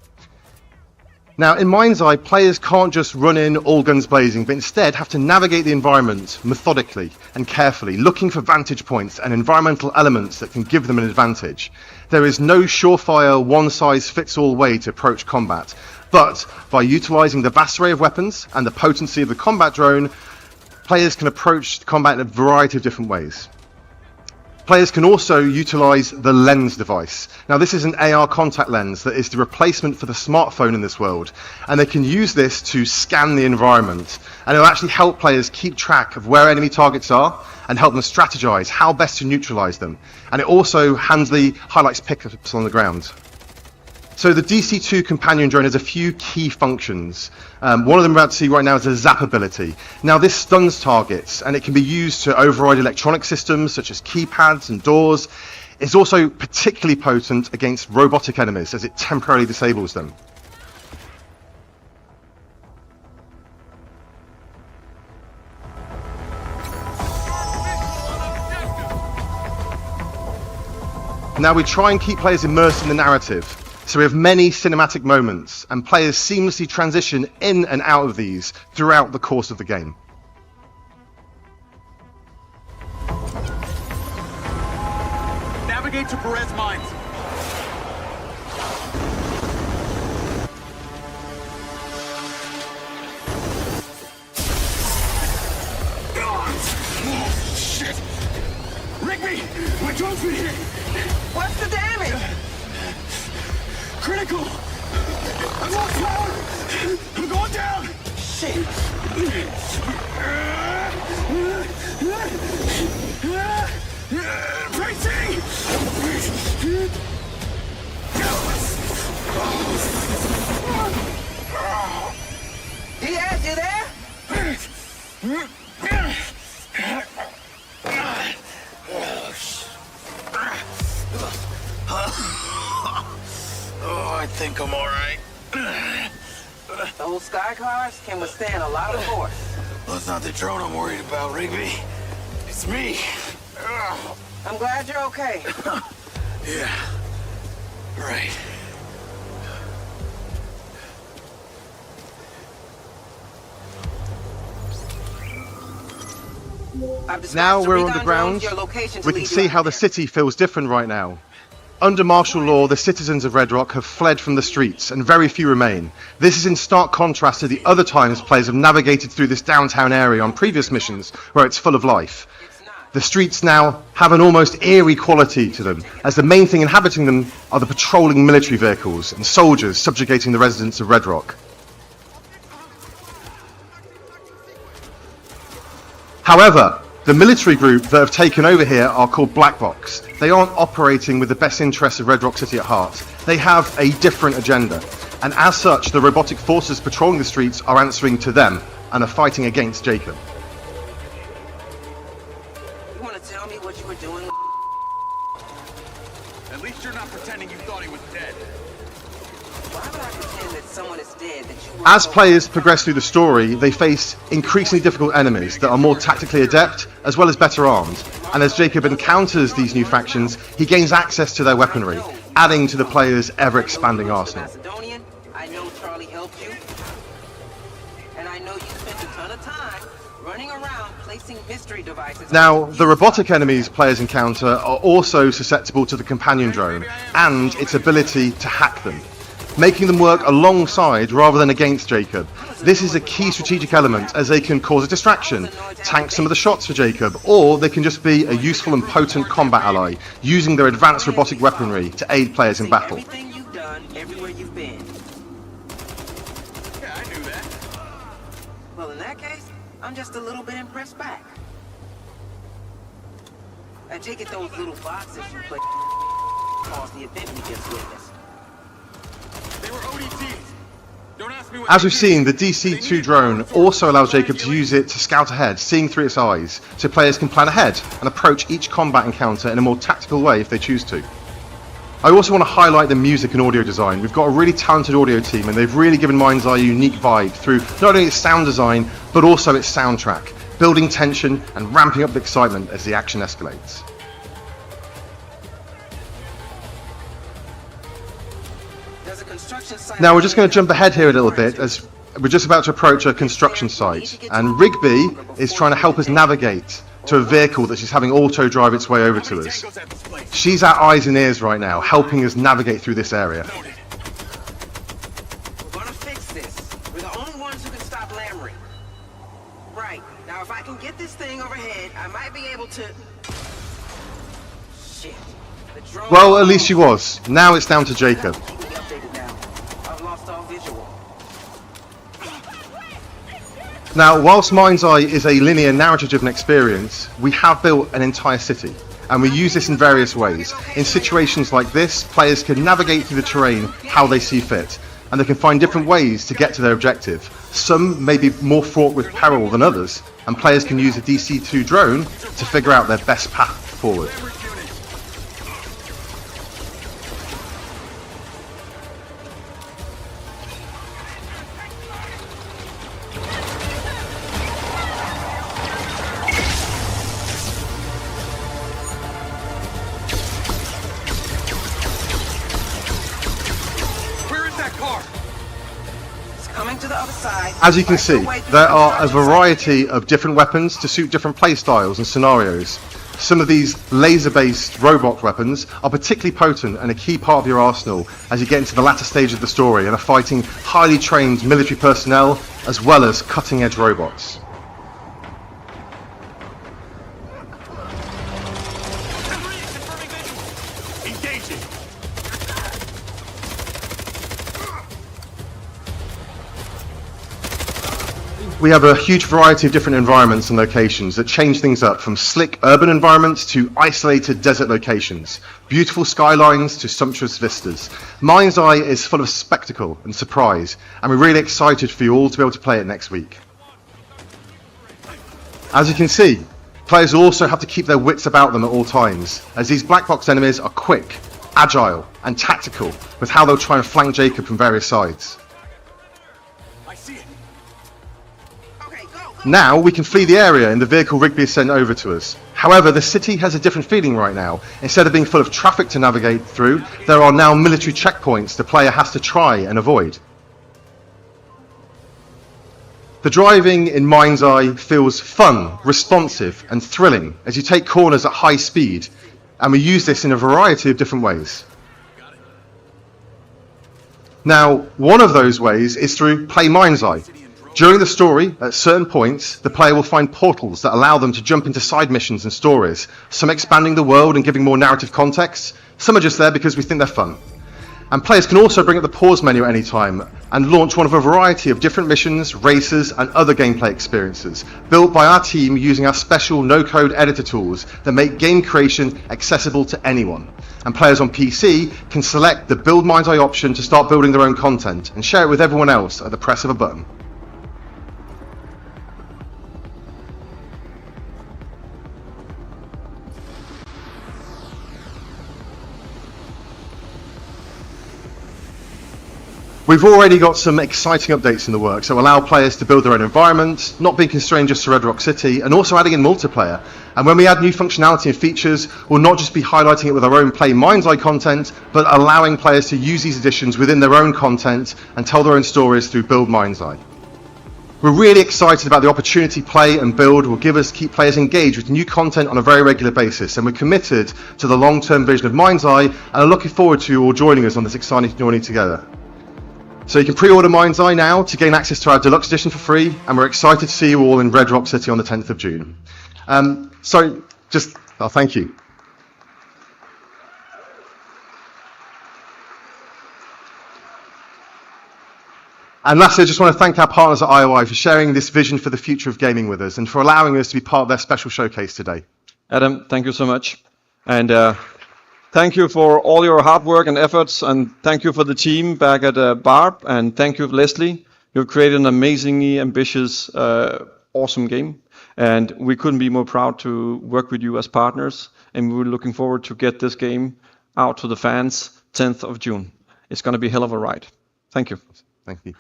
Now in Mind's Eye, players can't just run in all guns blazing, but instead have to navigate the environment methodically and carefully, looking for vantage points and environmental elements that can give them an advantage. There is no surefire, one-size-fits-all way to approach combat, but by utilising the vast array of weapons and the potency of the combat drone, players can approach combat in a variety of different ways. Players can also utilise the lens device. Now this is an AR contact lens that is the replacement for the smartphone in this world, and they can use this to scan the environment, and it will actually help players keep track of where enemy targets are and help them strategise how best to neutralise them, and it also hands the highlights pickups on the ground. So the DC-2 companion drone has a few key functions. One of them we're about to see right now is a zap ability. Now this stuns targets, and it can be used to override electronic systems such as keypads and doors. It's also particularly potent against robotic enemies as it temporarily disables them. Now we try and keep players immersed in the narrative, so we have many cinematic moments, and players seamlessly transition in and out of these throughout the course of the game. Navigate to Perez Mines. Oh, shit! Rigby! My drone's been hit! What's the damage? Critical! I've lost power! I'm going down! Shit! Tracy! Diaz, you there? Oh, I think I'm all right. Those sky cars can withstand a lot of force. Well, it's not the drone I'm worried about, Rigby. It's me. I'm glad you're okay. Yeah. Right. Now we're on the ground. We can see how the city feels different right now. Under martial law, the citizens of Red Rock have fled from the streets, and very few remain. This is in stark contrast to the other times players have navigated through this downtown area on previous missions, where it's full of life. The streets now have an almost eerie quality to them, as the main thing inhabiting them are the patrolling military vehicles and soldiers subjugating the residents of Red Rock. However, the military group that have taken over here are called Black Box. They aren't operating with the best interests of Red Rock City at heart. They have a different agenda, and as such, the robotic forces patrolling the streets are answering to them and are fighting against Jacob. You want to tell me what you were doing? At least you're not pretending you thought he was dead. Why would I pretend that someone is dead that you As players progress through the story, they face increasingly difficult enemies that are more tactically adept, as well as better armed. And as Jacob encounters these new factions, he gains access to their weaponry, adding to the player's ever-expanding arsenal. Macedonian? I know Charlie helped you. And I know you spent a ton of time running around placing mystery devices. Now, the robotic enemies players encounter are also susceptible to the companion drone, and its ability to hack them, making them work alongside rather than against Jacob. This is a key strategic element, as they can cause a distraction, tank some of the shots for Jacob, or they can just be a useful and potent combat ally, using their advanced robotic weaponry to aid players in battle. Everything you've done, everywhere you've been. Yeah, I knew that. Well, in that case, I'm just a little bit impressed back. I take it those little boxes you put caused the event we just witnessed. They were ODTs. Don't ask me what As they we've do. seen, the DC-2 drone also allows Jacob to use it to scout ahead, seeing through its eyes, so players can plan ahead and approach each combat encounter in a more tactical way if they choose to. I also want to highlight the music and audio design. We've got a really talented audio team, and they've really given Mind's Eye a unique vibe through not only its sound design, but also its soundtrack, building tension and ramping up the excitement as the action escalates. Now we're just going to jump ahead here a little bit, as we're just about to approach a construction site, and Rigby is trying to help us navigate to a vehicle that she's having auto drive its way over to us. She's our eyes and ears right now, helping us navigate through this area. We're gonna fix this. We're the only ones who can stop Lamry. Right. Now if I can get this thing overhead, I might be able to... Shit. The drone... Well, at least she was. Now it's down to Jacob. I've lost all visual. Now, whilst Mind's Eye is a linear narrative-driven experience, we have built an entire city. and we use this in various ways. In situations like this, players can navigate through the terrain how they see fit, and they can find different ways to get to their objective. Some may be more fraught with peril than others, and players can use a DC-2 drone to figure out their best path forward. As you can see, there are a variety of different weapons to suit different playstyles and scenarios. Some of these laser-based robot weapons are particularly potent and a key part of your arsenal as you get into the latter stage of the story and are fighting highly trained military personnel as well as cutting-edge robots. We have a huge variety of different environments and locations that change things up, from slick urban environments to isolated desert locations, beautiful skylines to sumptuous vistas. Mind's Eye is full of spectacle and surprise, and we're really excited for you all to be able to play it next week. As you can see, players will also have to keep their wits about them at all times, as these black box enemies are quick, agile and tactical with how they'll try and flank Jacob from various sides. Now we can flee the area and the vehicle Rigby is sent over to us. However, the city has a different feeling right now. Instead of being full of traffic to navigate through, there are now military checkpoints the player has to try and avoid. The driving in Mind's Eye feels fun, responsive and thrilling as you take corners at high speed, and we use this in a variety of different ways. Now, one of those ways is through Play Mind's Eye. During the story, at certain points, the player will find portals that allow them to jump into side missions and stories, some expanding the world and giving more narrative context, some are just there because we think they're fun. And players can also bring up the pause menu at any time and launch one of a variety of different missions, races and other gameplay experiences, built by our team using our special no-code editor tools that make game creation accessible to anyone. And players on PC can select the Build Mind's Eye option to start building their own content and share it with everyone else at the press of a button. We've already got some exciting updates in the works that will allow players to build their own environment, not being constrained just to Red Rock City, and also adding in multiplayer. And when we add new functionality and features, we'll not just be highlighting it with our own Play Mind's Eye content, but allowing players to use these additions within their own content and tell their own stories through Build Mind's Eye. We're really excited about the opportunity Play and Build will give us to keep players engaged with new content on a very regular basis, and we're committed to the long-term vision of Mind's Eye and are looking forward to you all joining us on this exciting journey together. So you can pre-order Mind's Eye now to gain access to our deluxe edition for free, and we're excited to see you all in Red Rock City on the 10th of June. Thank you. And lastly, I just want to thank our partners at IOI for sharing this vision for the future of gaming with us and for allowing us to be part of their special showcase today. Adam, thank you so much. And thank you for all your hard work and efforts, and thank you for the team back at Barb, and thank you, Leslie. You've created an amazingly ambitious, awesome game, and we couldn't be more proud to work with you as partners, and we're looking forward to get this game out to the fans 10th of June. It's going to be a hell of a ride. Thank you. Thank you.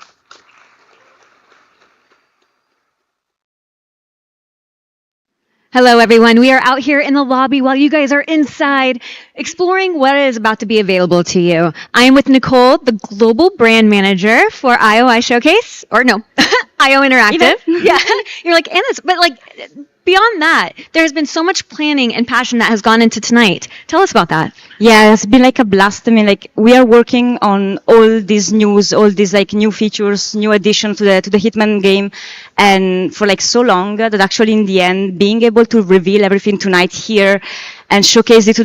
Hello, everyone. We are out here in the lobby while you guys are inside exploring what is about to be available to you. I am with Nicole, the Global Brand Manager for IOI Showcase, or no, IO Interactive. Yeah, you're like, Anna, but like beyond that, there has been so much planning and passion that has gone into tonight. Tell us about that. Yeah, it's been like a blast. I mean, like we are working on all these news, all these like new features, new additions to the Hitman game, and for like so long that actually in the end, being able to reveal everything tonight here and showcase it to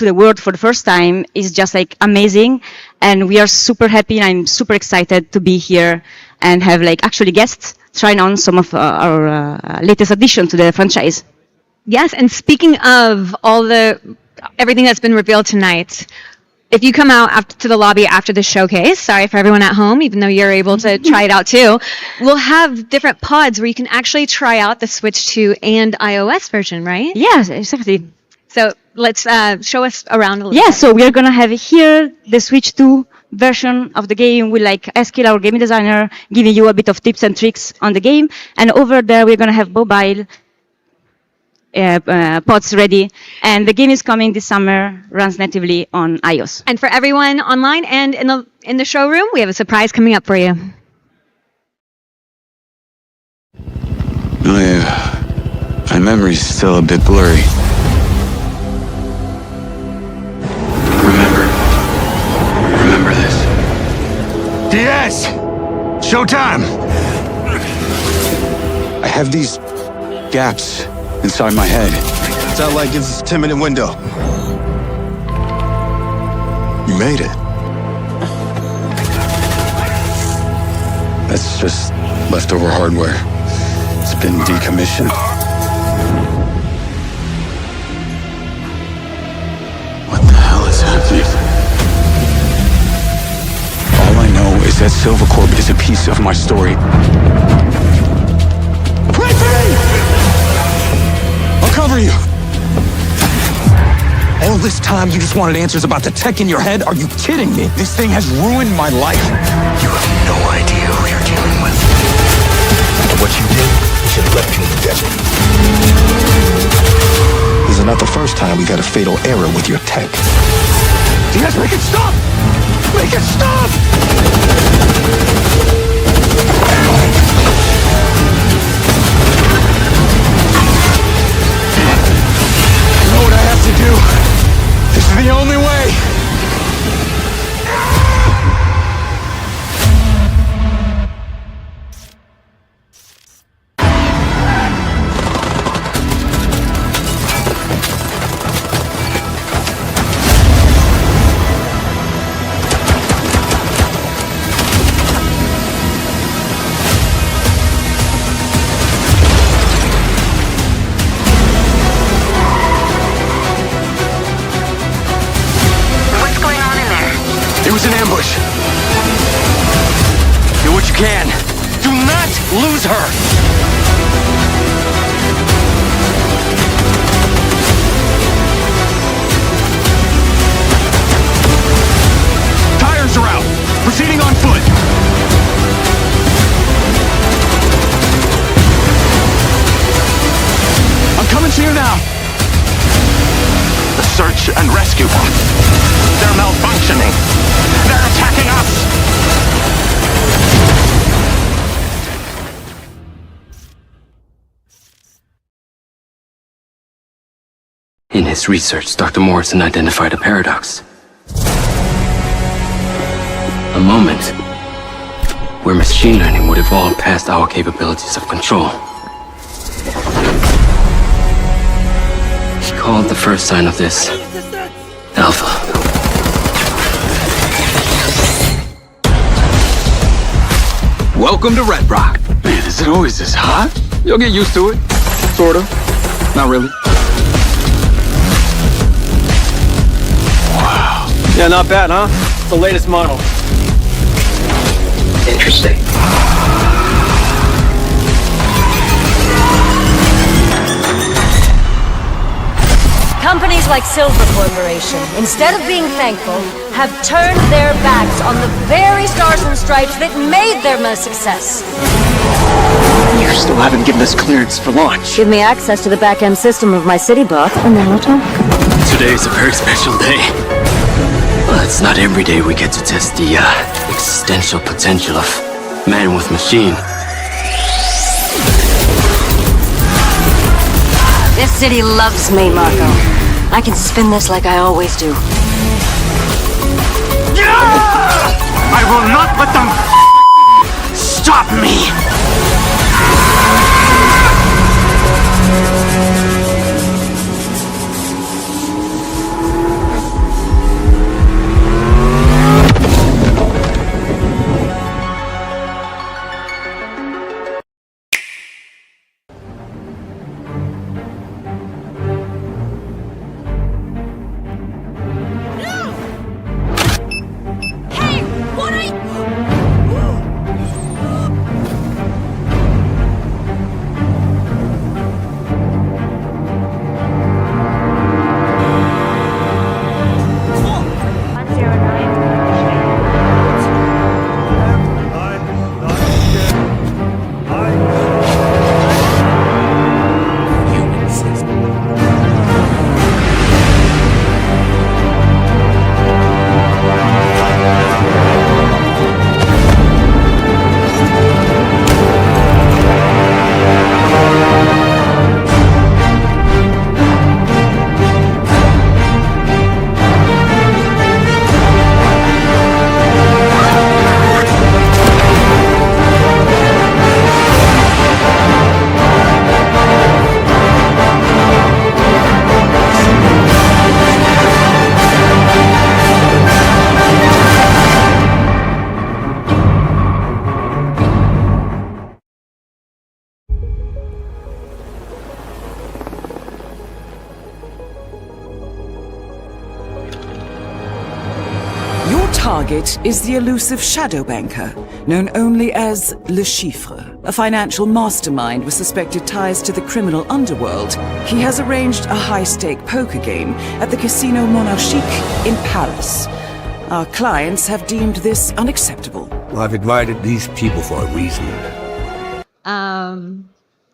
the world for the first time is just like amazing. And we are super happy, and I'm super excited to be here and have like actually guests trying on some of our latest addition to the franchise. Yes, and speaking of everything that's been revealed tonight, if you come out to the lobby after the showcase, sorry for everyone at home, even though you're able to try it out too, we'll have different pods where you can actually try out the Switch 2 and iOS version, right? Yes, exactly. So let's show us around a little Yeah, bit. so we are going to have here the Switch 2 version of the game with like Eskil, our game designer, giving you a bit of tips and tricks on the game. And over there, we're going to have mobile pods ready. And the game is coming this summer, runs natively on iOS. And for everyone online and in the showroom, we have a surprise coming up for you. Oh yeah, my memory's still a bit blurry. Remember this. Diaz! Showtime! I have these gaps inside my head. Satellite gives us a 10-minute window. You made it. That's just leftover hardware. It's been decommissioned. What the hell is happening? All I know is that Silvercorp is a piece of my story. Wait for me! I'll cover you! All this time you just wanted answers about the tech in your head? Are you kidding me? This thing has ruined my life. You have no idea who you're dealing with. And what you did should have left you in the desert. This is not the first time we've had a fatal error with your tech. Yes, make it stop! Make it stop! I know what I have to do. This is the only way. It was an ambush. Do what you can. Do not lose her! Tires are out. Proceeding on foot. I'm coming to you now. The search and rescue. They're malfunctioning. They're attacking us! In his research, Dr. Morrison identified a paradox. A moment where machine learning would evolve past our capabilities of control. He called the first sign of this Alpha. Welcome to Red Rock. Man, is it always this hot? You'll get used to it. Sorta. Not really. Wow. Yeah, not bad, huh? It's the latest model. Interesting. Companies like Silver Corporation, instead of being thankful, have turned their backs on the very stars and stripes that made them a success. You still haven't given us clearance for launch. Give me access to the back-end system of my city bot, and then we'll talk. Today is a very special day. Well, it's not every day we get to test the existential potential of man with machine. This city loves me, Marco. I can spin this like I always do. I will not let them stop me! target is the elusive shadow banker, known only as Le Chiffre, a financial mastermind with suspected ties to the criminal underworld. He has arranged a high-stake poker game at the Casino Monarchique in Paris. Our clients have deemed this unacceptable. Well, I've invited these people for a reason.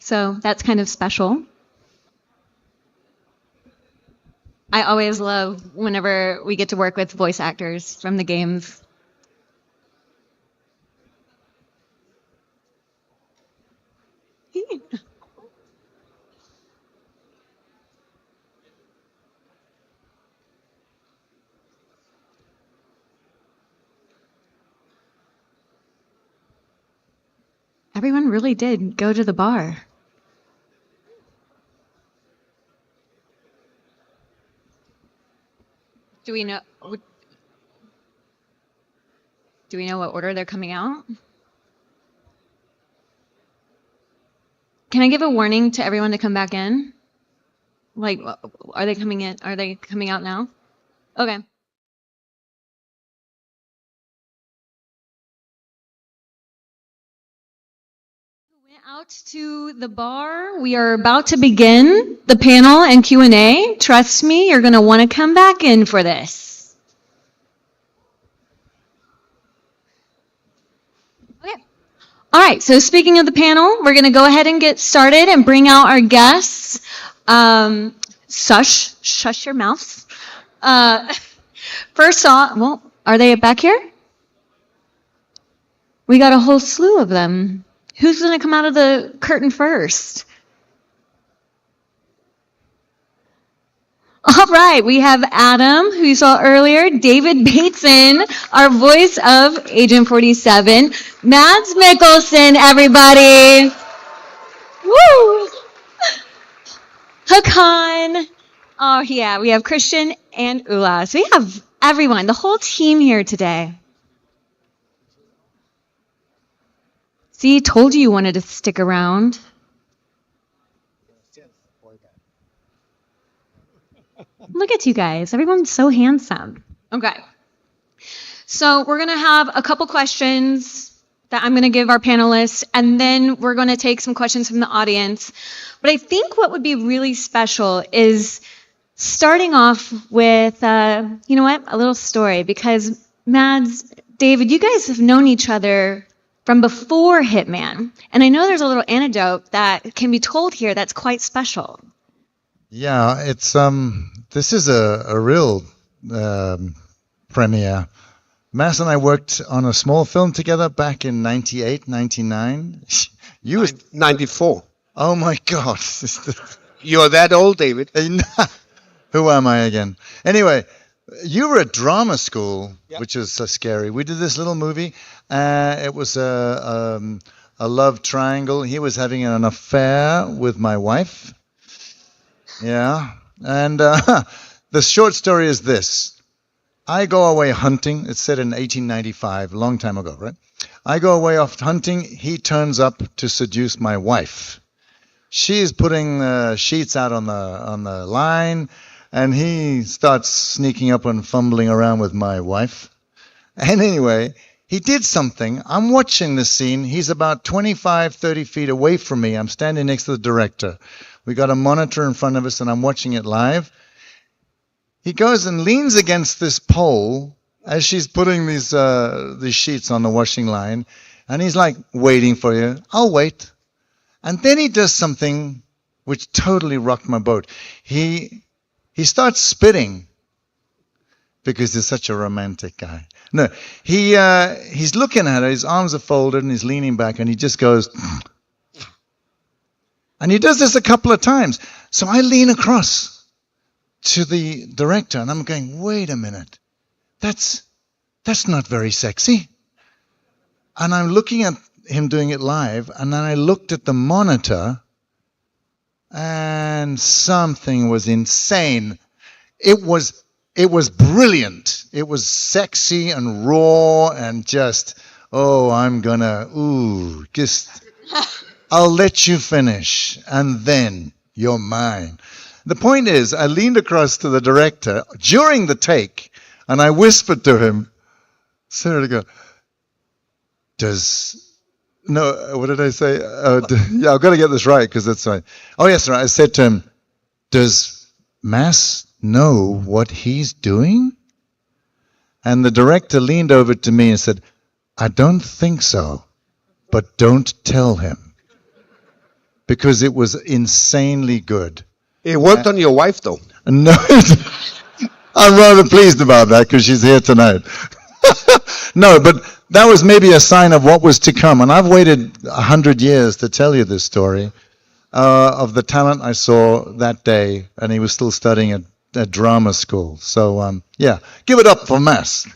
So that's kind of special. I always love whenever we get to work with voice actors from the games. Everyone really did go to the bar. Do we know what order they're coming out? Can I give a warning to everyone to come back in? Like, are they coming in? Are they coming out now? Okay. Out to the bar. We are about to begin the panel and Q&A. Trust me, you're going to want to come back in for this. Okay. All right, so speaking of the panel, we're going to go ahead and get started and bring out our guests. Shush your mouths. First off, well, are they back here? We got a whole slew of them. Who's going to come out of the curtain first? All right, we have Adam, who you saw earlier, David Bateson, our voice of Agent 47, Mads Mikkelsen, everybody. Woo! Hakan. Oh, yeah, we have Christian and Ula. So we have everyone, the whole team here today. See, told you wanted to stick around. Look at you guys. Everyone's so handsome. Okay. So we're going to have a couple questions that I'm going to give our panelists, and then we're going to take some questions from the audience. But I think what would be really special is starting off with, you know what, a little story. Because Mads, David, you guys have known each other from before Hitman. And I know there's a little anecdote that can be told here that's quite special. Yeah, it's this is a real premiere. Mass and I worked on a small film together back in 98, 99. You was 94. Oh my God. You're that old, David. Who am I again? Anyway, you were at drama school, which is so scary. We did this little movie. It was a love triangle. He was having an affair with my wife. Yeah. And the short story is this. I go away hunting. It's set in 1895, a long time ago, right? I go away off hunting. He turns up to seduce my wife. She's putting sheets out on the line, and he starts sneaking up and fumbling around with my wife. And anyway, he did something. I'm watching this scene. He's about 25, 30 feet away from me. I'm standing next to the director. We got a monitor in front of us, and I'm watching it live. He goes and leans against this pole as she's putting these sheets on the washing line, and he's like, waiting for you. I'll wait. And then he does something which totally rocked my boat. He starts spitting because he's such a romantic guy. No, he's looking at her. His arms are folded, and he's leaning back, and he just goes, and he does this a couple of times. So I lean across to the director, and I'm going, wait a minute, that's not very sexy. And I'm looking at him doing it live, and then I looked at the monitor, and something was insane. It was brilliant. It was sexy and raw and just, I'll let you finish, and then you're mine. The point is, I leaned across to the director during the take, and I whispered to him, Sarah to go, what did I say? Yeah, I've got to get this right because that's right. Oh, yes, right. I said to him, does Mass know what he's doing? And the director leaned over to me and said, I don't think so, but don't tell him. Because it was insanely good. It worked on your wife, though. No, I'm rather pleased about that because she's here tonight. No, but that was maybe a sign of what was to come. And I've waited 100 years to tell you this story of the talent I saw that day, and he was still studying at drama school. So, yeah, give it up for Mass.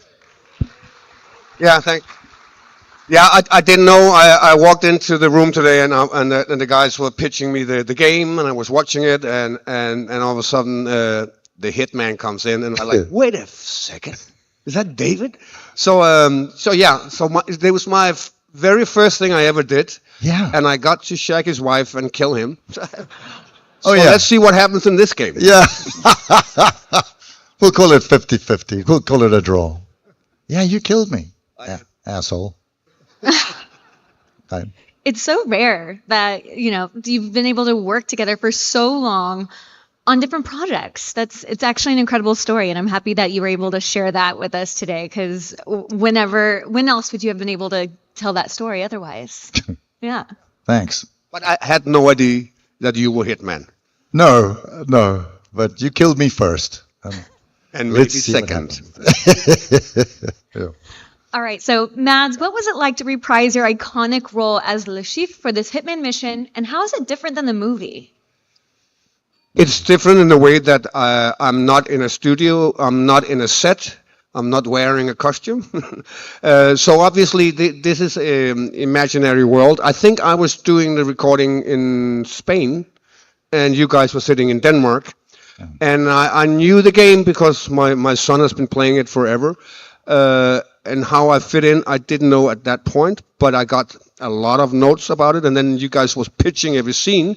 Yeah, thanks. Yeah, I didn't know. I walked into the room today, and the guys were pitching me the game, and I was watching it, and all of a sudden the hitman comes in, and I'm like, wait a second, is that David? So it was my very first thing I ever did. Yeah. And I got to shag his wife and kill him. Oh, yeah. Let's see what happens in this game. Yeah. We'll call it 50-50. We'll call it a draw. Yeah, you killed me, asshole. It's so rare that, you've been able to work together for so long on different projects. It's actually an incredible story, and I'm happy that you were able to share that with us today, because when else would you have been able to tell that story otherwise? Yeah. Thanks. But I had no idea that you were Hitman. No, but you killed me first. And maybe second. Yeah. All right, so Mads, what was it like to reprise your iconic role as Le Chiffre for this Hitman mission, and how is it different than the movie? It's different in the way that I'm not in a studio, I'm not in a set, I'm not wearing a costume. So obviously this is an imaginary world. I think I was doing the recording in Spain, and you guys were sitting in Denmark. And I knew the game because my son has been playing it forever. And how I fit in, I didn't know at that point, but I got a lot of notes about it, and then you guys was pitching every scene.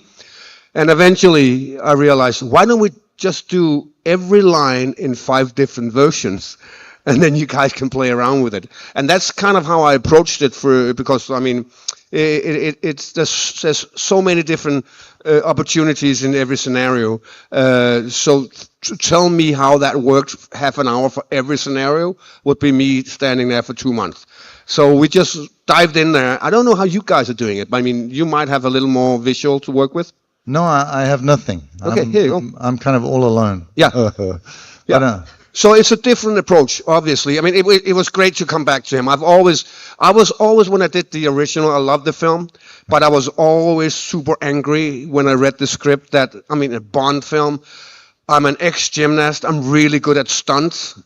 And eventually I realized, why don't we just do every line in 5 different versions, and then you guys can play around with it. And that's kind of how I approached it, because I mean, there's so many different opportunities in every scenario. So to tell me how that worked half an hour for every scenario would be me standing there for 2 months. So we just dived in there. I don't know how you guys are doing it, but I mean, you might have a little more visual to work with. No, I have nothing. Okay, here you go. I'm kind of all alone. Yeah. Yeah. So it's a different approach, obviously. I mean, it was great to come back to him. I was always, when I did the original, I loved the film, but I was always super angry when I read the script that, I mean, a Bond film, I'm an ex-gymnast, I'm really good at stunts,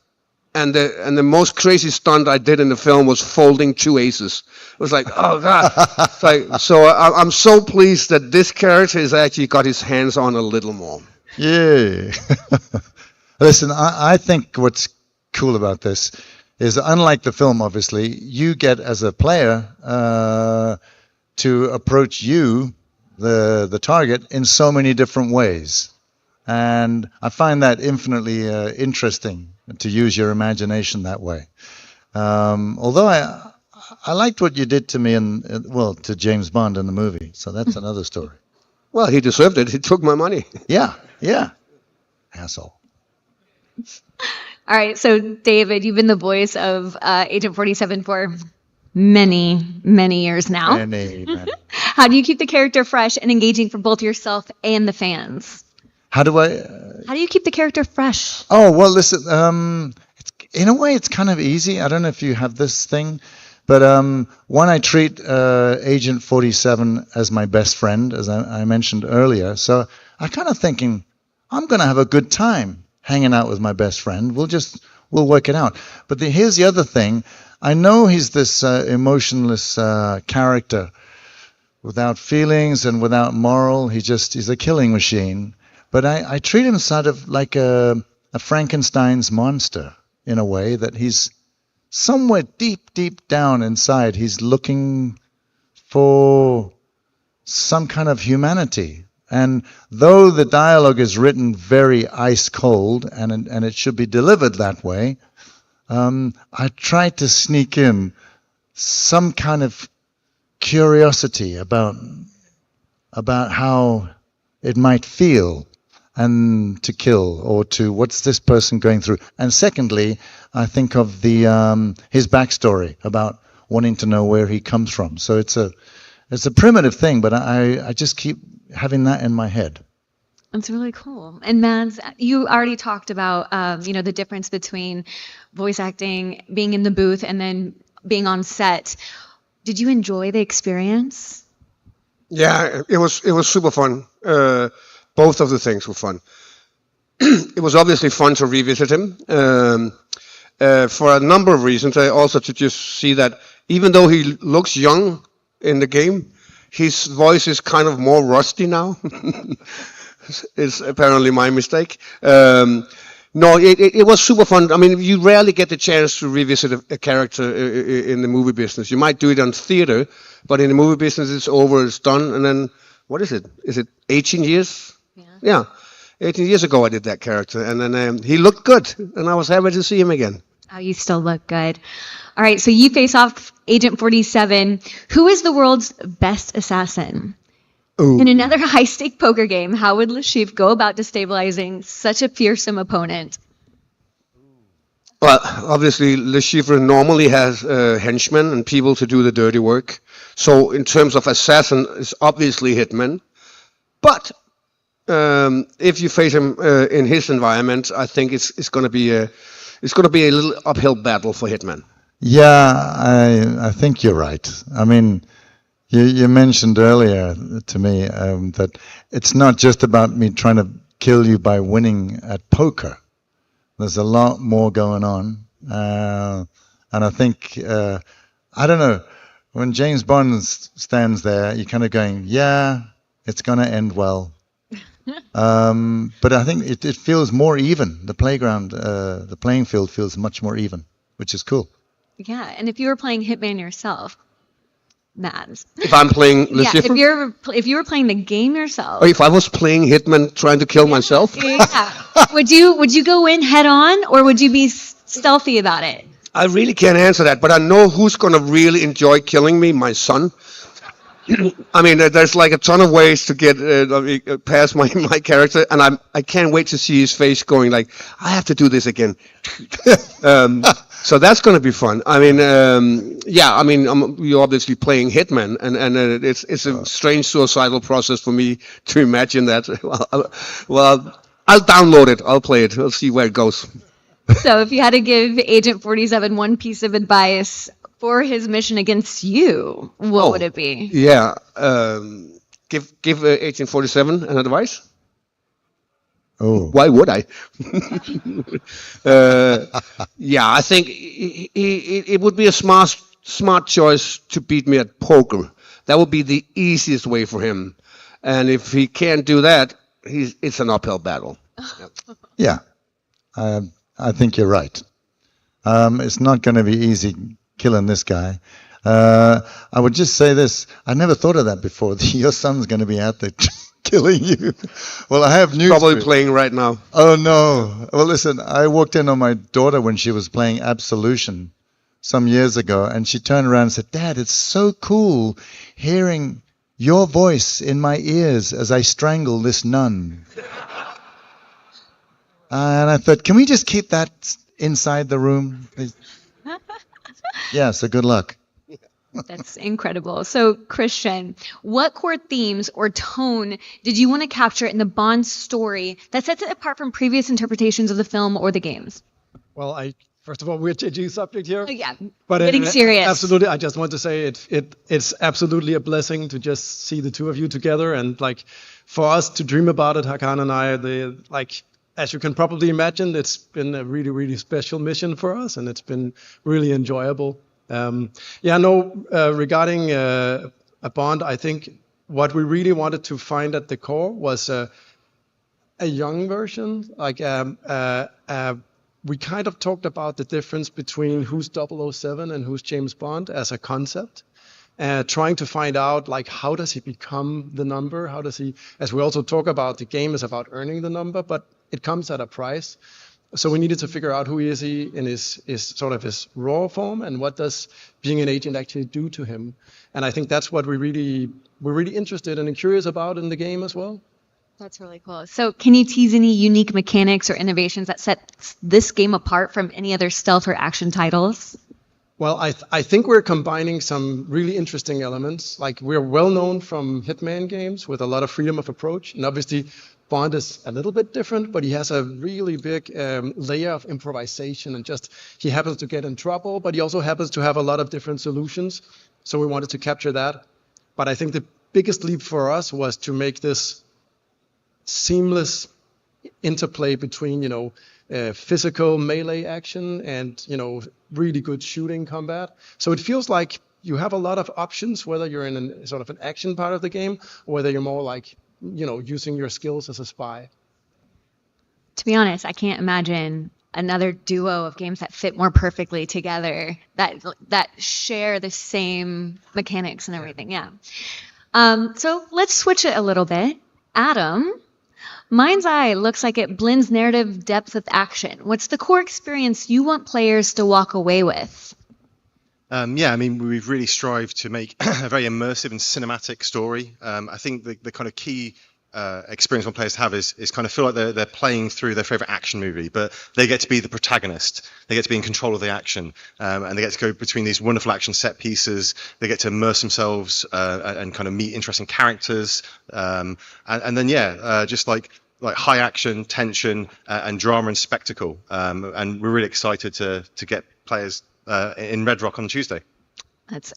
and the most crazy stunt I did in the film was folding 2 aces. It was like, oh God. So I'm so pleased that this character has actually got his hands on a little more. Yeah. Listen, I think what's cool about this is, unlike the film, obviously, you get as a player to approach you, the target, in so many different ways. And I find that infinitely interesting to use your imagination that way. Although I liked what you did to me to James Bond in the movie. So that's another story. Well, he deserved it. He took my money. Yeah. Asshole. All right, so David, you've been the voice of Agent 47 for many, many years now. Many. How do you keep the character fresh and engaging for both yourself and the fans? How do you keep the character fresh? Oh, well, listen, in a way, it's kind of easy. I don't know if you have this thing, but one, I treat Agent 47 as my best friend, as I mentioned earlier. So I kind of thinking, I'm going to have a good time hanging out with my best friend. We'll work it out. But here's the other thing. I know he's this emotionless character without feelings and without moral. He's a killing machine. But I treat him sort of like a Frankenstein's monster, in a way, that he's somewhere deep, deep down inside. He's looking for some kind of humanity. And though the dialogue is written very ice cold, and it should be delivered that way, I tried to sneak in some kind of curiosity about how it might feel and to kill, or to what's this person going through. And secondly, I think of the his backstory about wanting to know where he comes from. So it's a primitive thing, but I just keep having that in my head. That's really cool. And Mads, you already talked about the difference between voice acting, being in the booth, and then being on set. Did you enjoy the experience? Yeah, it was super fun. Both of the things were fun. It was obviously fun to revisit him for a number of reasons. I also to just see that even though he looks young in the game, his voice is kind of more rusty now. It's apparently my mistake. No, it was super fun. I mean, you rarely get the chance to revisit a character in the movie business. You might do it on theater, but in the movie business, it's over, it's done, and then, what is it? Is it 18 years? Yeah. 18 years ago I did that character, and then he looked good, and I was happy to see him again. Oh, you still look good. All right, so you face off Agent 47. Who is the world's best assassin? Ooh. In another high-stake poker game, how would Le Chiffre go about destabilizing such a fearsome opponent? Well, obviously, Le Chiffre normally has henchmen and people to do the dirty work. So in terms of assassin, it's obviously Hitman. But if you face him in his environment, I think it's going to be a little uphill battle for Hitman. Yeah, I think you're right. I mean, you mentioned earlier to me that it's not just about me trying to kill you by winning at poker. There's a lot more going on, and I think I don't know, when James Bond stands there, you're kind of going, yeah, it's going to end well. But I think it feels more even. The playing field feels much more even, which is cool. Yeah, and if you were playing Hitman yourself, Mads. If I'm playing Le Chiffre? If you were playing the game yourself. Or if I was playing Hitman trying to kill myself? Yeah. Would you go in head on, or would you be stealthy about it? I really can't answer that, but I know who's going to really enjoy killing me, my son. I mean, there's like a ton of ways to get past my character, and I can't wait to see his face going like, I have to do this again. So that's going to be fun. I mean, you're obviously playing Hitman, and it's a strange suicidal process for me to imagine that. Well, I'll download it. I'll play it. We'll see where it goes. So if you had to give Agent 47 one piece of advice for his mission against you, what would it be? Yeah, give Agent 47 an advice. Oh, why would I? Yeah, I think it would be a smart choice to beat me at poker. That would be the easiest way for him. And if he can't do that, it's an uphill battle. Yeah, I think you're right. It's not going to be easy killing this guy. I would just say this. I never thought of that before. Your son's going to be out there killing you. Well, I have news. Probably playing right now. Oh, no. Well, listen, I walked in on my daughter when she was playing Absolution some years ago, and she turned around and said, Dad, it's so cool hearing your voice in my ears as I strangle this nun. And I thought, can we just keep that inside the room? Yeah, so good luck. That's incredible. So, Christian, what core themes or tone did you want to capture in the Bond story that sets it apart from previous interpretations of the film or the games? Well, first of all, we're changing subject here. Oh, yeah, but getting serious. Absolutely, I just want to say it's absolutely a blessing to just see the two of you together, and like for us to dream about it, Hakan and I, as you can probably imagine, it's been a really, really special mission for us, and it's been really enjoyable. Regarding a Bond, I think what we really wanted to find at the core was a young version. We kind of talked about the difference between who's 007 and who's James Bond as a concept. Trying to find out, how does he become the number? How does he, as we also talk about, the game is about earning the number, but it comes at a price. So we needed to figure out who is he in his sort of his raw form, and what does being an agent actually do to him. And I think that's what we're really interested and curious about in the game as well. That's really cool. So can you tease any unique mechanics or innovations that set this game apart from any other stealth or action titles? Well, I think we're combining some really interesting elements. Like, we're well known from Hitman games with a lot of freedom of approach, and obviously Bond is a little bit different, but he has a really big layer of improvisation, and just he happens to get in trouble, but he also happens to have a lot of different solutions. So we wanted to capture that. But I think the biggest leap for us was to make this seamless interplay between, physical melee action and, really good shooting combat. So it feels like you have a lot of options, whether you're in sort of an action part of the game, or whether you're more like, using your skills as a spy. To be honest, I can't imagine another duo of games that fit more perfectly together, that share the same mechanics and everything. Yeah. So let's switch it a little bit. Adam, Mind's Eye looks like it blends narrative depth with action. What's the core experience you want players to walk away with? Yeah, I mean, we've really strived to make a very immersive and cinematic story. I think the kind of key experience when players have is kind of feel like they're playing through their favorite action movie, but they get to be the protagonist. They get to be in control of the action, and they get to go between these wonderful action set pieces. They get to immerse themselves and kind of meet interesting characters, and then just like high action, tension, and drama and spectacle. And we're really excited to get players in Red Rock on Tuesday. That's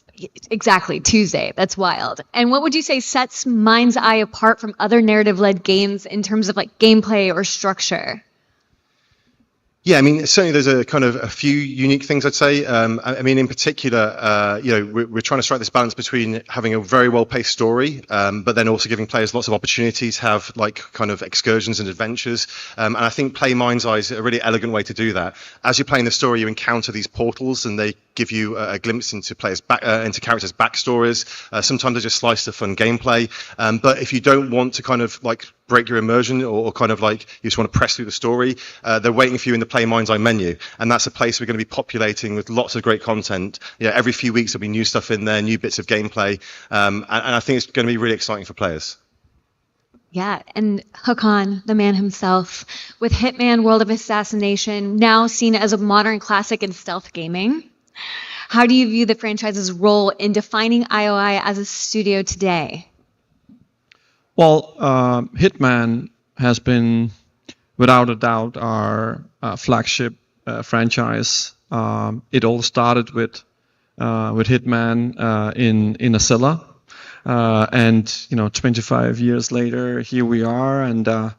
exactly Tuesday. That's wild. And what would you say sets Mind's Eye apart from other narrative-led games in terms of like gameplay or structure? Yeah, I mean, certainly there's a kind of a few unique things, I'd say. I mean, in particular, we're trying to strike this balance between having a very well-paced story, but then also giving players lots of opportunities, have like kind of excursions and adventures. And I think Play Mind's Eye is a really elegant way to do that. As you're playing the story, you encounter these portals, and they give you a glimpse into into characters' backstories. Sometimes they're just sliced of fun gameplay. But if you don't want to kind of like break your immersion, or kind of like you just want to press through the story, they're waiting for you in the Play Mind's Eye menu, and that's a place we're going to be populating with lots of great content. Every few weeks there'll be new stuff in there, new bits of gameplay, and I think it's going to be really exciting for players. Yeah, and Hakan, the man himself, with Hitman World of Assassination now seen as a modern classic in stealth gaming. How do you view the franchise's role in defining IOI as a studio today? Well, Hitman has been, without a doubt, our flagship franchise. It all started with Hitman in a cellar, and 25 years later, here we are. And I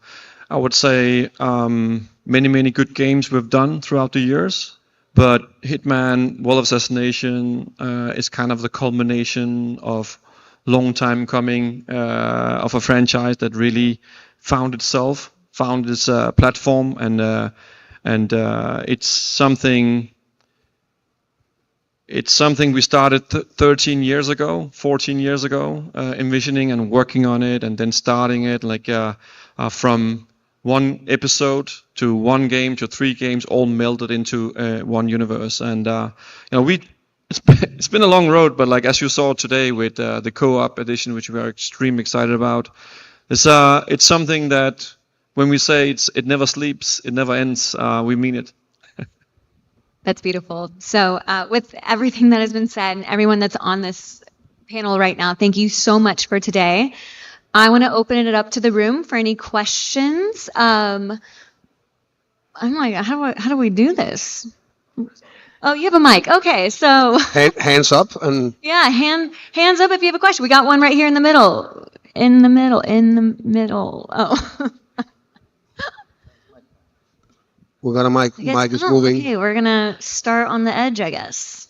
would say many good games we've done throughout the years. But Hitman World of Assassination is kind of the culmination of long time coming of a franchise that really found its platform, and it's something we started 13 years ago, 14 years ago, envisioning and working on it, and then starting it like from one episode to one game to 3 games, all melded into one universe. And it's been a long road, but like as you saw today with the co-op edition, which we are extremely excited about, it's something that when we say it never sleeps, it never ends, we mean it. That's beautiful. So with everything that has been said and everyone that's on this panel right now, thank you so much for today. I want to open it up to the room for any questions. I'm like, how do we do this? Oh, you have a mic. Okay, so hands up and yeah, hands up if you have a question. We got one right here in the middle. In the middle. Oh. We got a mic. Mic is moving. Okay, we're gonna start on the edge, I guess.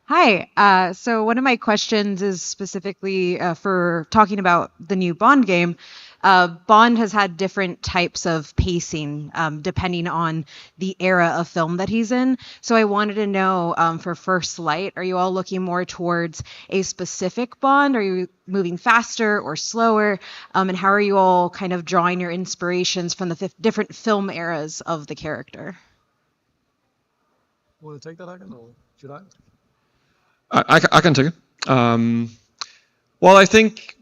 Hi. So one of my questions is specifically for talking about the new Bond game. Bond has had different types of pacing depending on the era of film that he's in. So I wanted to know for First Light, are you all looking more towards a specific Bond? Are you moving faster or slower? And how are you all kind of drawing your inspirations from the different film eras of the character? Want to take that, Hagen, or should I? I can take it. Well, I think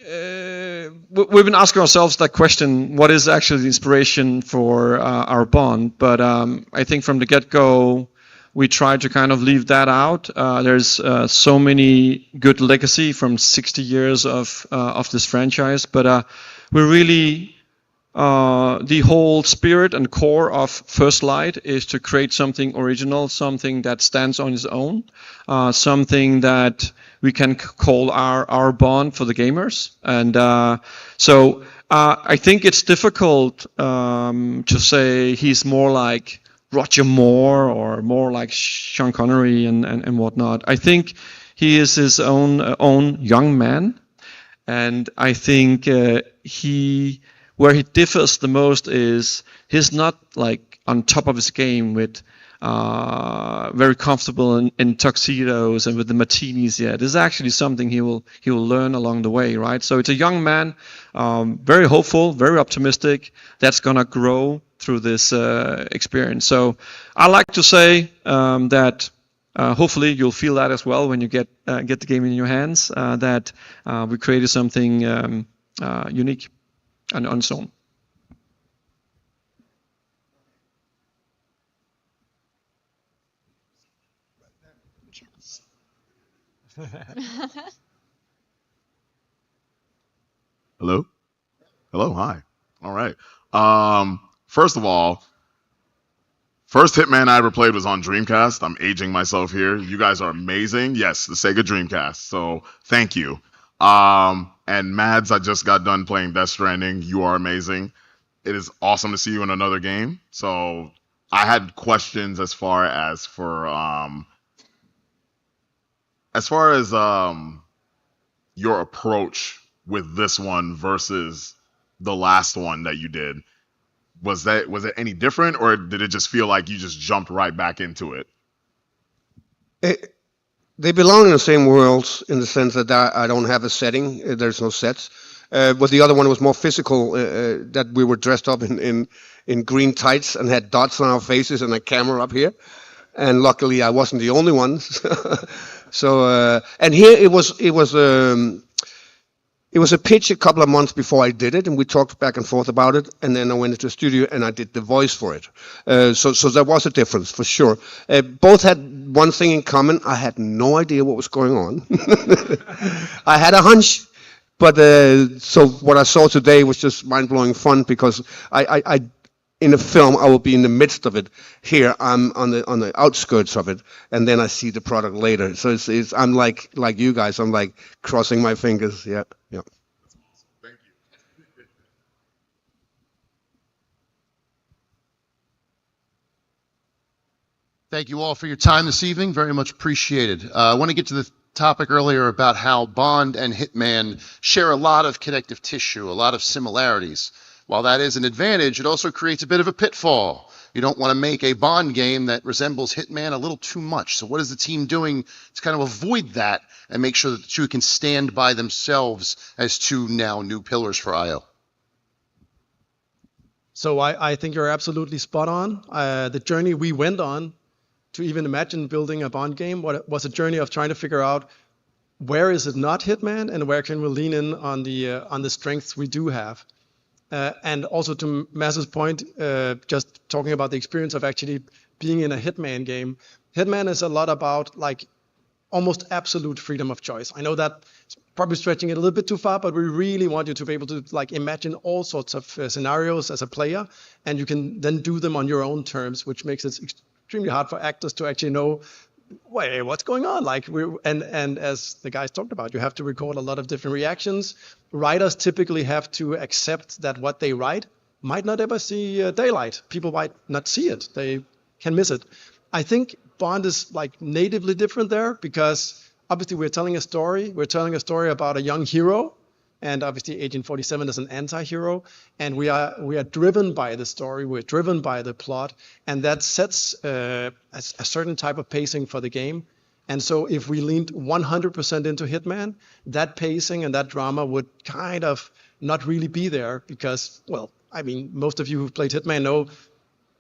we've been asking ourselves that question: what is actually the inspiration for our Bond? But I think from the get-go, we tried to kind of leave that out. There's so many good legacy from 60 years of this franchise, but we really the whole spirit and core of First Light is to create something original, something that stands on its own, something that we can call our Bond for the gamers. And so I think it's difficult to say he's more like Roger Moore or more like Sean Connery and whatnot. I think he is his own young man, and I think where he differs the most is he's not like on top of his game with very comfortable in tuxedos and with the martinis yet. This is actually something he will learn along the way, right? So it's a young man, very hopeful, very optimistic, that's gonna grow through this experience. So I like to say that hopefully you'll feel that as well when you get the game in your hands, that we created something unique and on its own. Hello? Hello, hi. All right. First of all, first Hitman I ever played was on Dreamcast. I'm aging myself here. You guys are amazing. Yes, the Sega Dreamcast. So thank you. And Mads, I just got done playing Death Stranding. You are amazing. It is awesome to see you in another game. So I had questions as far as your approach with this one versus the last one that you did. Was it any different, or did it just feel like you just jumped right back into it? They belong in the same world in the sense that I don't have a setting. There's no sets. But the other one was more physical, that we were dressed up in green tights and had dots on our faces and a camera up here. And luckily I wasn't the only one. So, and here it was a pitch a couple of months before I did it, and we talked back and forth about it, and then I went into the studio and I did the voice for it. So there was a difference for sure. Both had one thing in common: I had no idea what was going on. I had a hunch, but so what I saw today was just mind-blowing fun, because I in a film I will be in the midst of it. Here I'm on the outskirts of it, and then I see the product later. So I'm like you guys. I'm like crossing my fingers. Yeah. Thank you. Thank you all for your time this evening. Very much appreciated. I want to get to the topic earlier about how Bond and Hitman share a lot of connective tissue, a lot of similarities. While that is an advantage, it also creates a bit of a pitfall. You don't want to make a Bond game that resembles Hitman a little too much. So what is the team doing to kind of avoid that and make sure that the two can stand by themselves as two now new pillars for IO? So I think you're absolutely spot on. The journey we went on to even imagine building a Bond game was a journey of trying to figure out where is it not Hitman and where can we lean in on the strengths we do have. And also to Mads's point, just talking about the experience of actually being in a Hitman game. Hitman is a lot about like almost absolute freedom of choice. I know that's probably stretching it a little bit too far, but we really want you to be able to like imagine all sorts of scenarios as a player, and you can then do them on your own terms, which makes it extremely hard for actors to actually know, wait, what's going on? Like and as the guys talked about, you have to record a lot of different reactions. Writers typically have to accept that what they write might not ever see daylight. People might not see it. They can miss it. I think Bond is like natively different there, because obviously we're telling a story. We're telling a story about a young hero, and obviously Agent 47 is an anti-hero, and we are driven by the story, we're driven by the plot, and that sets a certain type of pacing for the game. And so if we leaned 100% into Hitman, that pacing and that drama would kind of not really be there because, well, I mean, most of you who've played Hitman know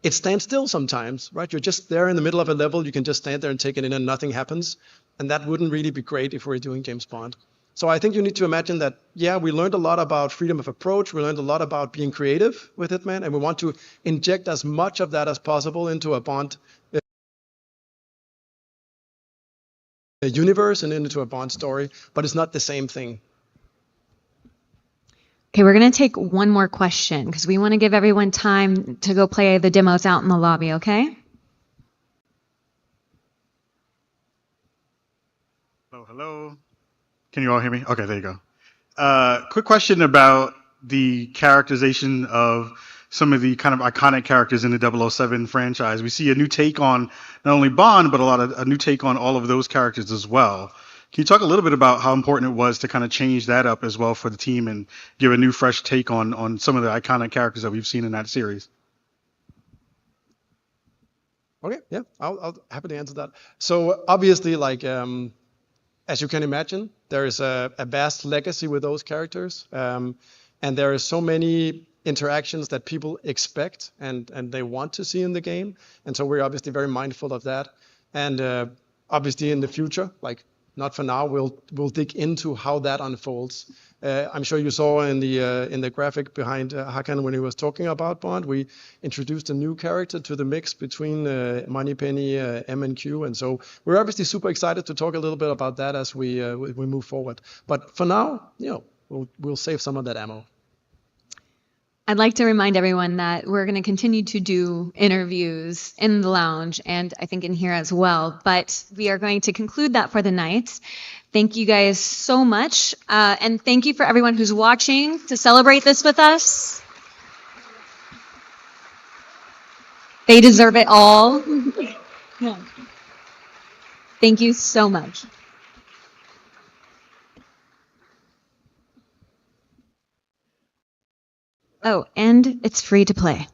it stands still sometimes, right? You're just there in the middle of a level, you can just stand there and take it in and nothing happens. And that wouldn't really be great if we were doing James Bond. So I think you need to imagine that, yeah, we learned a lot about freedom of approach, we learned a lot about being creative with Hitman, and we want to inject as much of that as possible into a Bond universe and into a Bond story, but it's not the same thing. Okay, we're going to take one more question because we want to give everyone time to go play the demos out in the lobby, okay? Hello. Can you all hear me? Okay, there you go. Quick question about the characterization of some of the kind of iconic characters in the 007 franchise. We see a new take on not only Bond, but a new take on all of those characters as well. Can you talk a little bit about how important it was to kind of change that up as well for the team and give a new, fresh take on some of the iconic characters that we've seen in that series? Okay, yeah, I'll happy to answer that. So obviously, like, as you can imagine, there is a vast legacy with those characters, and there are so many interactions that people expect and they want to see in the game, and so we're obviously very mindful of that. And obviously, in the future, like not for now, we'll dig into how that unfolds. I'm sure you saw in the graphic behind Hakan when he was talking about Bond, we introduced a new character to the mix between Moneypenny, M and Q, and so we're obviously super excited to talk a little bit about that as we move forward. But for now, you know, we'll save some of that ammo. I'd like to remind everyone that we're going to continue to do interviews in the lounge and I think in here as well, but we are going to conclude that for the night. Thank you guys so much, and thank you for everyone who's watching to celebrate this with us. They deserve it all. Thank you so much. Oh, and it's free to play.